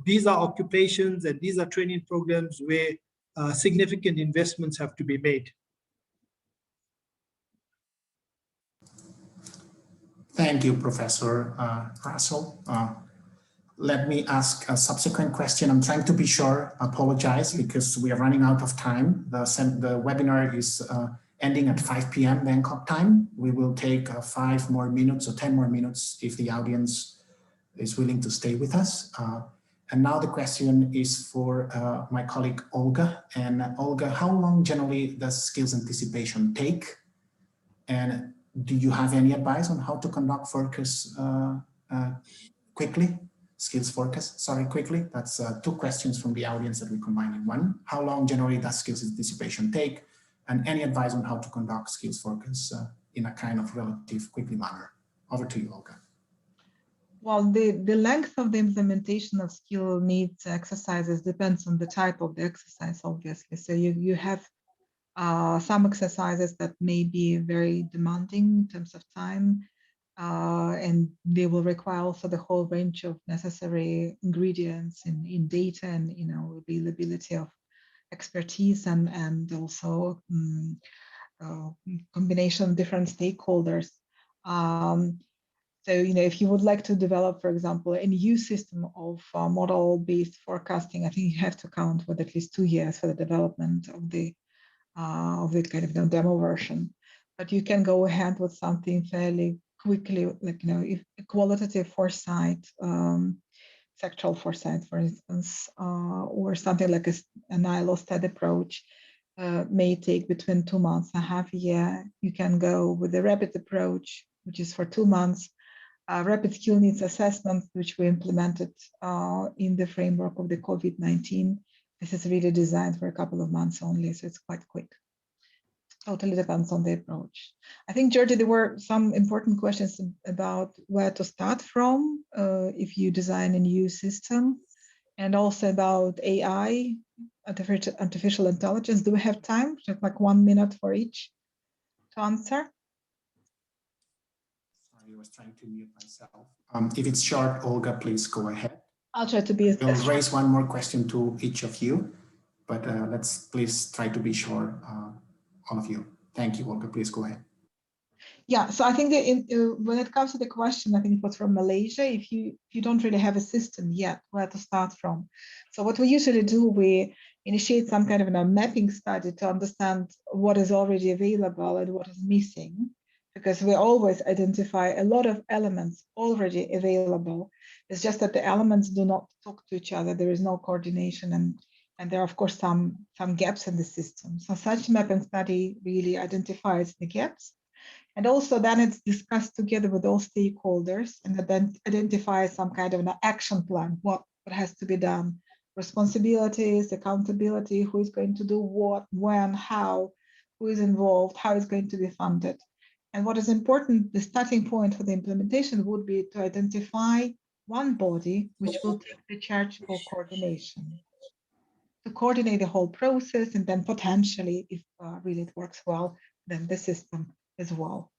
these are occupations and these are training programs where significant investments have to be made. Thank you, Professor Rasool. Let me ask a subsequent question. I'm trying to be sure, apologize, because we are running out of time. The webinar is ending at 5 p.m. Bangkok time. We will take 5 more minutes or 10 more minutes if the audience is willing to stay with us. And now the question is for my colleague, Olga. And Olga, how long generally does skills anticipation take? And do you have any advice on how to conduct focus quickly? Skills forecast, quickly. That's 2 questions from the audience that we combine in one. How long generally does skills anticipation take? And any advice on how to conduct skills forecast in a kind of relative quickly manner? Over to you, Olga. Well, the length of the implementation of skill needs exercises depends on the type of the exercise, obviously. So you have some exercises that may be very demanding in terms of time, and they will require also the whole range of necessary ingredients in data and availability of expertise and also combination of different stakeholders. So if you would like to develop, for example, a new system of model-based forecasting, I think you have to count with at least 2 years for the development of the kind of demo version. But you can go ahead with something fairly quickly, like if qualitative foresight, sectoral foresight, for instance, or something like an ILO study approach may take between 2 months and half a year. You can go with the rapid approach, which is for 2 months. Rapid skill needs assessment, which we implemented in the framework of the COVID-19. This is really designed for a couple of months only, so it's quite quick. Totally depends on the approach. I think, Georgie, there were some important questions about where to start from if you design a new system, and also about AI, artificial intelligence. Do we have time? Just like 1 minute for each? answer? Sorry, I was trying to mute myself. If it's short, Olga, please go ahead. I'll try to be as We'll raise one more question to each of you, but let's please try to be short, all of you. Thank you, Olga. Please go ahead. Yeah, so I think that when it comes to the question, I think it was from Malaysia. If you don't really have a system yet, where to start from? So what we usually do, we initiate some kind of a mapping study to understand what is already available and what is missing, because we always identify a lot of elements already available. It's just that the elements do not talk to each other. There is no coordination, and there are, of course, some gaps in the system. So such mapping study really identifies the gaps. And also then it's discussed together with all stakeholders and then identify some kind of an action plan, what has to be done, responsibilities, accountability, who is going to do what, when, how, who is involved, how is going to be funded. And what is important, the starting point for the implementation would be to identify one body which will take the charge for coordination, to coordinate the whole process, and then potentially, if really it works well, then the system as well.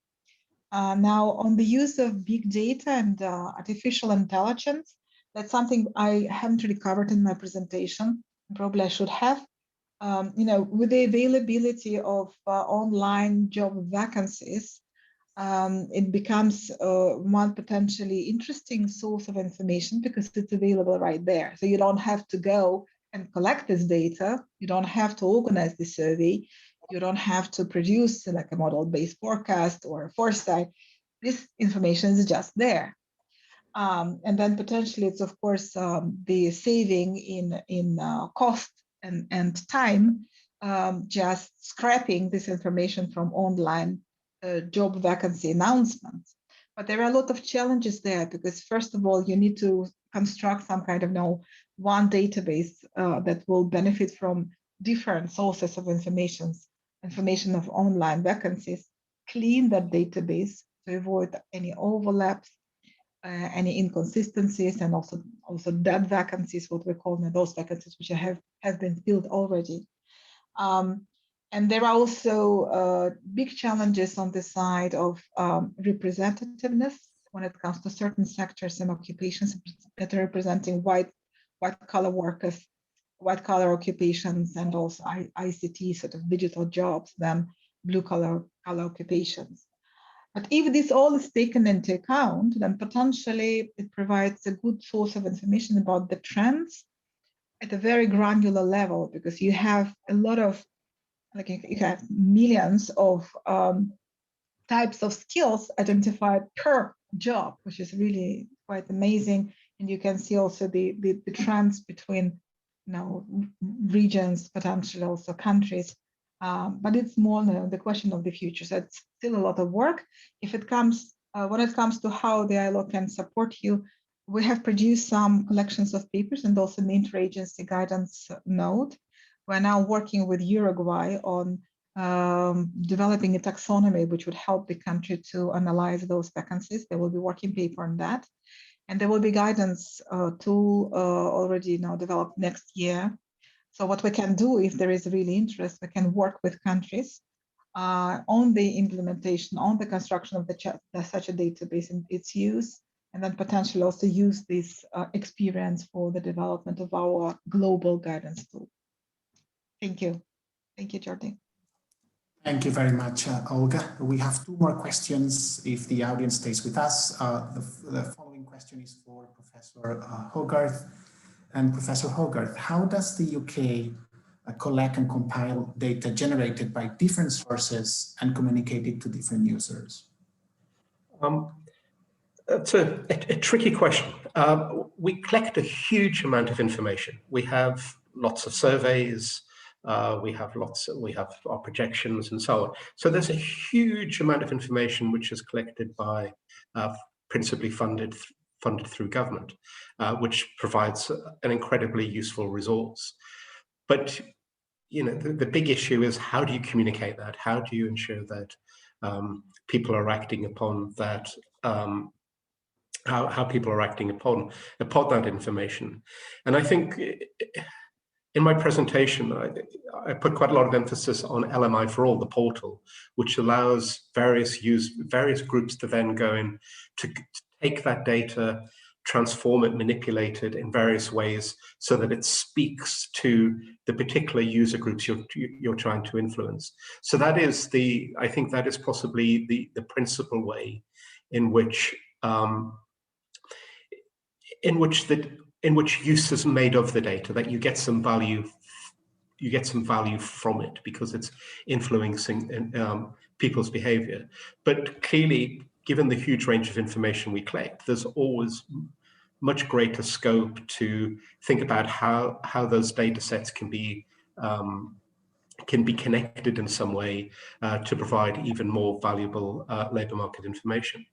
Now, on the use of big data and artificial intelligence, that's something I haven't really covered in my presentation. Probably I should have. With the availability of online job vacancies, it becomes one potentially interesting source of information because it's available right there. So you don't have to go and collect this data. You don't have to organize the survey. You don't have to produce like a model-based forecast or a foresight. This information is just there. And then potentially it's, of course, the saving in cost and time, just scrapping this information from online job vacancy announcements. But there are a lot of challenges there because, first of all, you need to construct some kind of one database that will benefit from different sources of information of online vacancies, clean that database to avoid any overlaps, any inconsistencies, and also dead vacancies, what we call those vacancies which have been filled already. And there are also big challenges on the side of representativeness when it comes to certain sectors and occupations that are representing white-collar workers, white-collar occupations, and also ICT, sort of digital jobs, than blue-collar occupations. But if this all is taken into account, then potentially it provides a good source of information about the trends at a very granular level, because you have a lot of, you have millions of types of skills identified per job, which is really quite amazing. And you can see also the trends between regions, potentially also countries. But it's more the question of the future. So it's still a lot of work. If it comes, when it comes to how the ILO can support you, we have produced some collections of papers and also an interagency guidance note. We're now working with Uruguay on developing a taxonomy which would help the country to analyze those vacancies. There will be working paper on that. And there will be guidance tool already now developed next year. So what we can do, if there is really interest, we can work with countries on the implementation, on the construction of such a database and its use, and then potentially also use this experience for the development of our global guidance tool. Thank you. Thank you, Jordi. Thank you very much, Olga. We have two more questions if the audience stays with us. The following question is for Professor Hogarth. And Professor Hogarth, how does the UK collect and compile data generated by different sources and communicate it to different users? That's a tricky question. We collect a huge amount of information. We have lots of surveys, we have our projections and so on. So there's a huge amount of information which is collected by principally funded through government, which provides an incredibly useful resource. But the big issue is, how do you communicate that? How do you ensure that people are acting upon that? How people are acting upon that information? And I think in my presentation, I put quite a lot of emphasis on LMI for All, the portal, which allows various groups to then go in to take that data, transform it, manipulate it in various ways so that it speaks to the particular user groups you're trying to influence. So that is I think that is possibly the principal way in which use is made of the data, that you get some value from it because it's influencing people's behavior. But clearly, given the huge range of information we collect, there's always much greater scope to think about how those data sets can be connected in some way to provide even more valuable labor market information.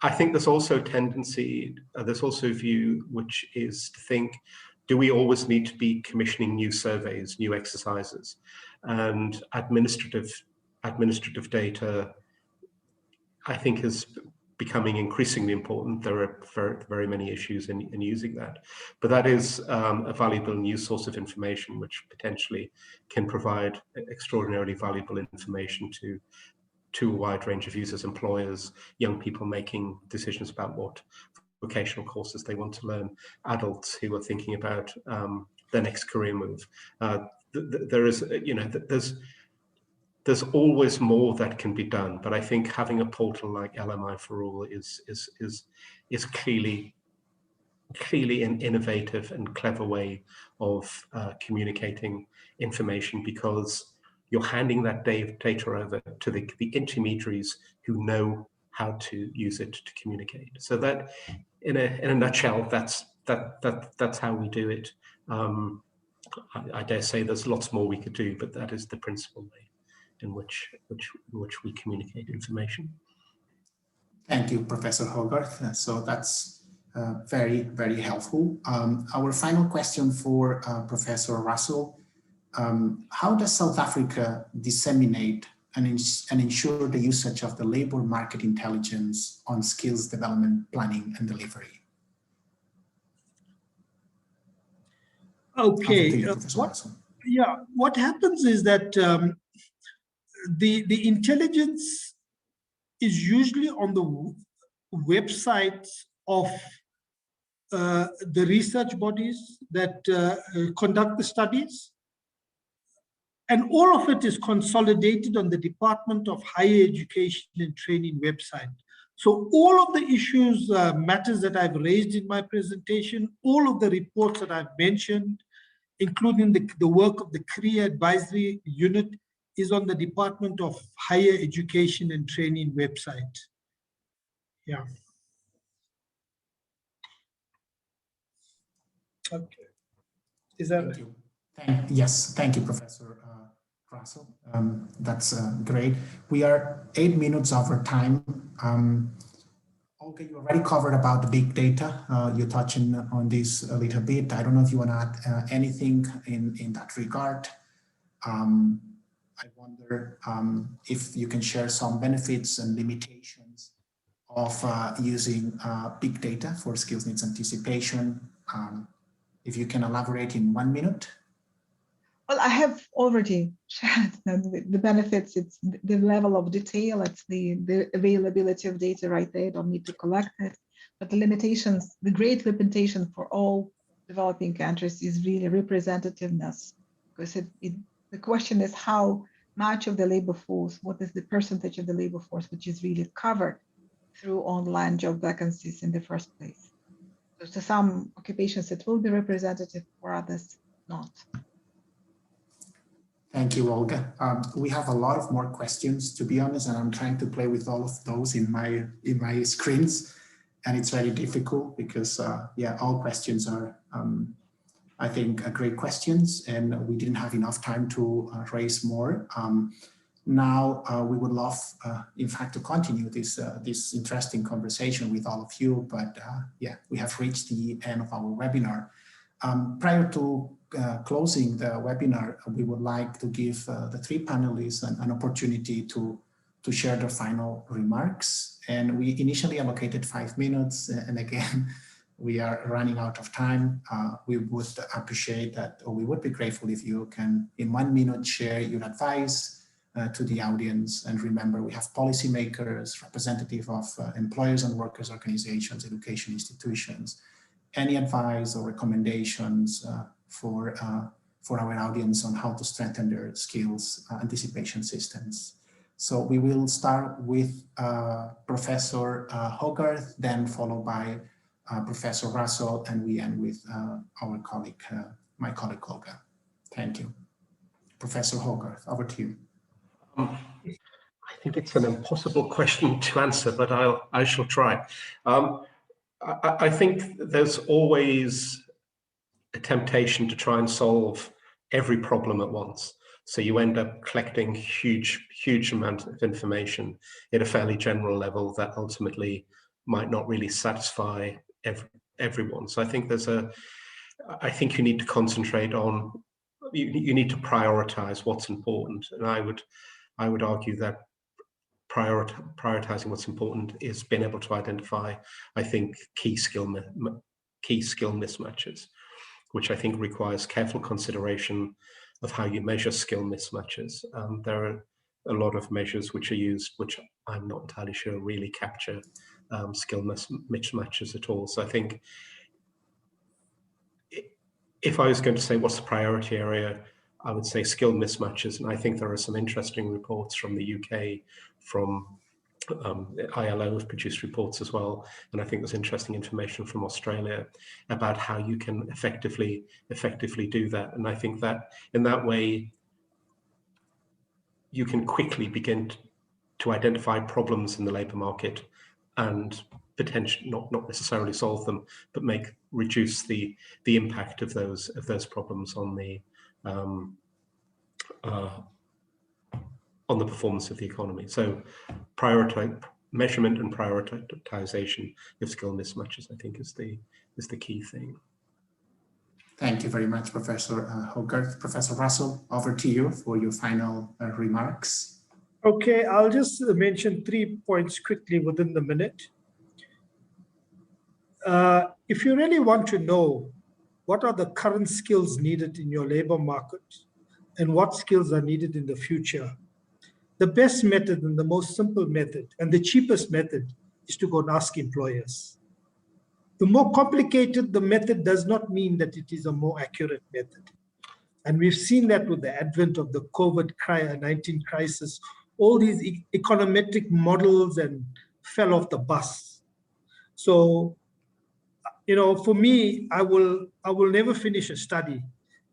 I think there's also a tendency, there's also a view which is to think, do we always need to be commissioning new surveys, new exercises? And administrative data, I think, is becoming increasingly important. There are very many issues in using that. But that is a valuable new source of information which potentially can provide extraordinarily valuable information to a wide range of users, employers, young people making decisions about what vocational courses they want to learn, adults who are thinking about their next career move. There's always more that can be done, but I think having a portal like LMI for All is clearly an innovative and clever way of communicating information, because you're handing that data over to the intermediaries who know how to use it to communicate. So that, in a nutshell, that's how we do it. I dare say there's lots more we could do, but that is the principal way in which we communicate information. Thank you, Professor Hogarth. So that's very, very helpful. Our final question for Professor Rasool. How does South Africa disseminate and ensure the usage of the labor market intelligence on skills development, planning and delivery? Okay. What happens is that the intelligence is usually on the websites of the research bodies that conduct the studies. And all of it is consolidated on the Department of Higher Education and Training website. So all of the issues, matters that I've raised in my presentation, all of the reports that I've mentioned, including the work of the Career Advisory Unit, is on the Department of Higher Education and Training website. Yeah. Okay. Is that? Thank you. Yes, thank you, Professor Rasool. That's great. We are 8 minutes over time. Olga, you already covered about the big data. You're touching on this a little bit. I don't know if you want to add anything in that regard. I wonder if you can share some benefits and limitations of using big data for skills needs anticipation. If you can elaborate in 1 minute. Well, I have already shared the benefits. It's the level of detail, it's the availability of data right there, you don't need to collect it. But the limitations, the great limitation for all developing countries is really representativeness. Because the question is how much of the labor force, what is the percentage of the labor force which is really covered through online job vacancies in the first place. So to some occupations it will be representative, for others not. Thank you, Olga. We have a lot of more questions, to be honest, and I'm trying to play with all of those in my screens, and it's very difficult because, yeah, all questions are, I think, great questions, and we didn't have enough time to raise more. Now, we would love, in fact, to continue this interesting conversation with all of you, but yeah, we have reached the end of our webinar. Prior to closing the webinar, we would like to give the three panelists an opportunity to share their final remarks. And we initially allocated 5 minutes. And again, we are running out of time. We would appreciate that, or we would be grateful if you can, in 1 minute, share your advice to the audience. And remember, we have policymakers, representative of employers and workers organizations, education institutions. Any advice or recommendations for our audience on how to strengthen their skills anticipation systems? So we will start with Professor Hogarth, then followed by Professor Rasool, and we end with our colleague, my colleague Olga. Thank you. Professor Hogarth, over to you. I think it's an impossible question to answer, but I shall try. I think there's always a temptation to try and solve every problem at once. So you end up collecting huge amount of information at a fairly general level that ultimately might not really satisfy everyone. So I think I think you need to concentrate on, you need to prioritize what's important. And I would argue that prioritizing what's important is being able to identify, I think, key skill mismatches, which I think requires careful consideration of how you measure skill mismatches. There are a lot of measures which are used, which I'm not entirely sure really capture skill mismatches at all. So I think if I was going to say what's the priority area, I would say skill mismatches. And I think there are some interesting reports from the UK, from ILO have produced reports as well. And I think there's interesting information from Australia about how you can effectively do that. And I think that in that way, you can quickly begin to identify problems in the labour market and potentially not necessarily solve them, but reduce the impact of those problems on the performance of the economy. So measurement and prioritization of skill mismatches, I think, is the key thing. Thank you very much, Professor Hogarth. Professor Rasool, over to you for your final remarks. Okay, I'll just mention 3 points quickly within the minute. If you really want to know what are the current skills needed in your labor market and what skills are needed in the future, the best method and the most simple method and the cheapest method is to go and ask employers. The more complicated the method does not mean that it is a more accurate method. And we've seen that with the advent of the COVID-19 crisis, all these econometric models and fell off the bus. So, for me, I will never finish a study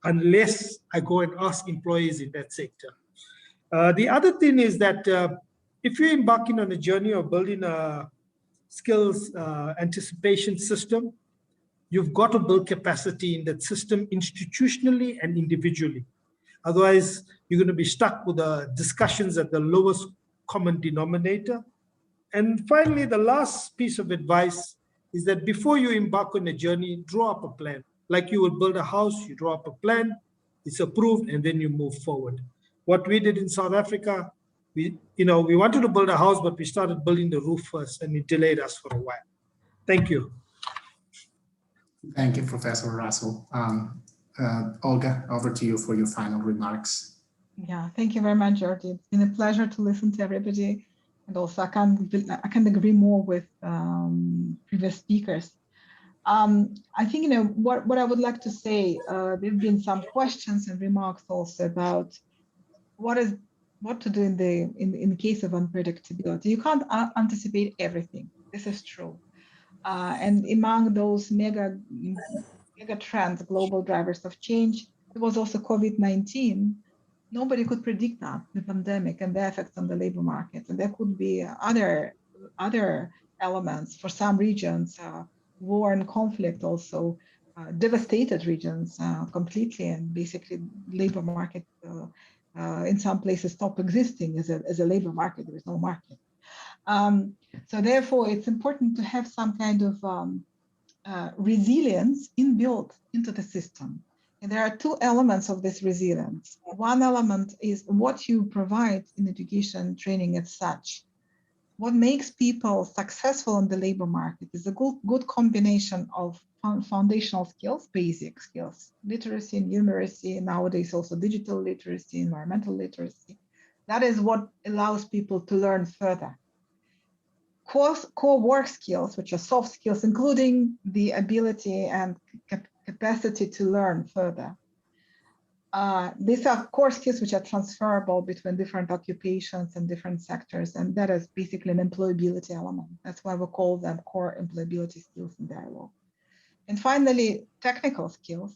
unless I go and ask employees in that sector. The other thing is that if you're embarking on a journey of building a skills anticipation system, you've got to build capacity in that system institutionally and individually. Otherwise, you're going to be stuck with the discussions at the lowest common denominator. And finally, the last piece of advice is that before you embark on a journey, draw up a plan. Like you would build a house, you draw up a plan, it's approved, and then you move forward. What we did in South Africa, we wanted to build a house, but we started building the roof first, and it delayed us for a while. Thank you. Thank you, Professor Rasool. Olga, over to you for your final remarks. Yeah, thank you very much, Jordi. It's been a pleasure to listen to everybody. And also, I can't agree more with previous speakers. I think, what I would like to say, there have been some questions and remarks also about what to do in the case of unpredictability. You can't anticipate everything. This is true. And among those mega trends, global drivers of change, there was also COVID-19. Nobody could predict that, the pandemic and the effects on the labor market. And there could be other elements for some regions, war and conflict also devastated regions completely, and basically labor market in some places stop existing as a labor market. There is no market. So therefore, it's important to have some kind of resilience inbuilt into the system. And there are two elements of this resilience. One element is what you provide in education training as such. what makes people successful in the labor market is a good combination of foundational skills, basic skills, literacy, numeracy, nowadays also digital literacy, environmental literacy. That is what allows people to learn further. Core work skills, which are soft skills, including the ability and capacity to learn further. These are core skills which are transferable between different occupations and different sectors, and that is basically an employability element. That's why we call them core employability skills in the ILO. And finally, technical skills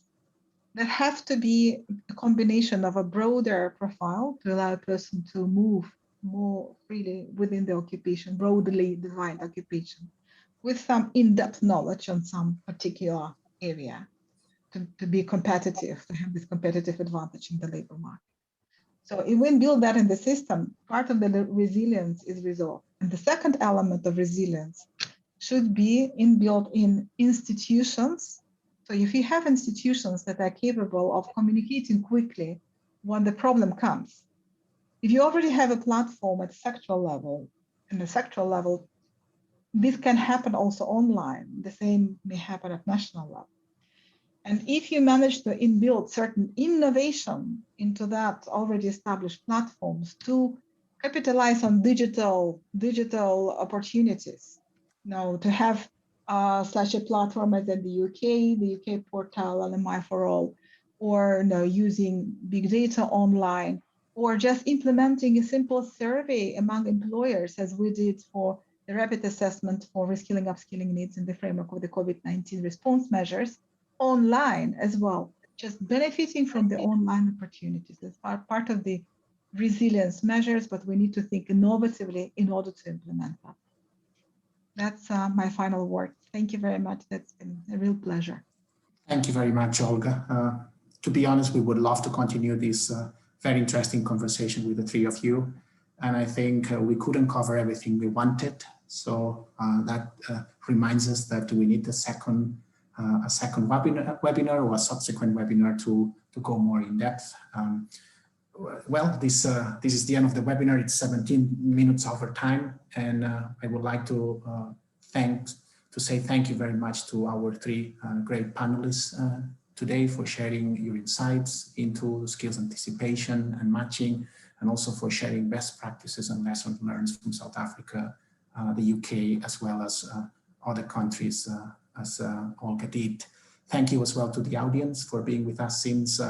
that have to be a combination of a broader profile to allow a person to move more freely within the occupation, broadly defined occupation, with some in-depth knowledge on some particular area to be competitive, to have this competitive advantage in the labor market. So if we build that in the system, part of the resilience is resolved. And the second element of resilience should be inbuilt in institutions. So if you have institutions that are capable of communicating quickly when the problem comes, if you already have a platform at sectoral level, this can happen also online. The same may happen at national level. And if you manage to inbuild certain innovation into that already established platforms to capitalize on digital opportunities, to have such a platform as in the UK portal LMI for all, or using big data online, or just implementing a simple survey among employers, as we did for the rapid assessment for reskilling, upskilling needs in the framework of the COVID-19 response measures, online as well, just benefiting from the online opportunities. That's part of the resilience measures, but we need to think innovatively in order to implement that. That's my final word. Thank you very much. That's been a real pleasure. Thank you very much, Olga. To be honest, we would love to continue this very interesting conversation with the three of you. And I think we couldn't cover everything we wanted. So that reminds us that we need a second webinar or a subsequent webinar to go more in depth. Well, this is the end of the webinar. It's 17 minutes over time, and I would like to say thank you very much to our three great panelists today for sharing your insights into skills anticipation and matching, and also for sharing best practices and lessons learned from South Africa, the UK, as well as other countries, as Olga did. Thank you as well to the audience for being with us since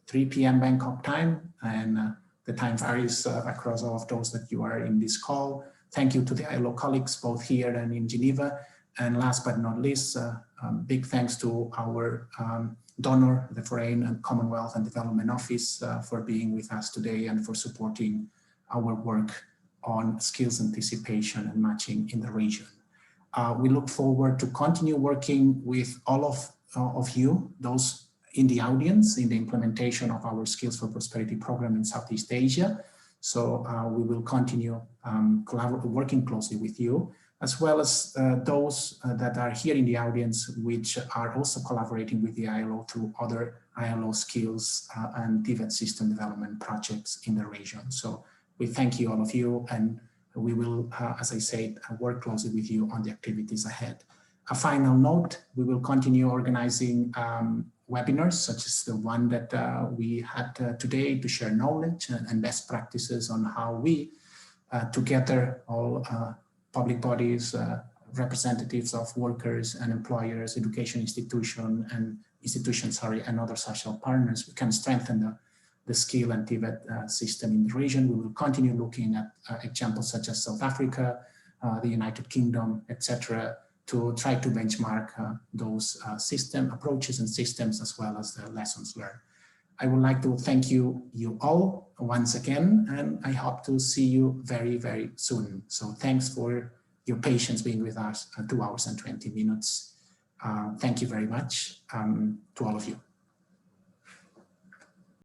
3 p.m. Bangkok time, and the time varies across all of those that you are in this call. Thank you to the ILO colleagues both here and in Geneva. And last but not least, big thanks to our donor, the Foreign and Commonwealth and Development Office, for being with us today and for supporting our work on skills anticipation and matching in the region. We look forward to continue working with all of you, those in the audience, in the implementation of our Skills for Prosperity program in Southeast Asia. So we will continue working closely with you, as well as those that are here in the audience, which are also collaborating with the ILO through other ILO skills and TVET system development projects in the region. So we thank you, all of you, and we will, as I said, work closely with you on the activities ahead. A final note, we will continue organizing webinars such as the one that we had today to share knowledge and best practices on how we together, all public bodies, representatives of workers and employers, education institutions, and other social partners, we can strengthen the skill and TVET system in the region. We will continue looking at examples such as South Africa, the United Kingdom, etc., to try to benchmark those system approaches and systems, as well as the lessons learned. I would like to thank you all once again, and I hope to see you very, very soon. So thanks for your patience being with us 2 hours and 20 minutes. Thank you very much to all of you.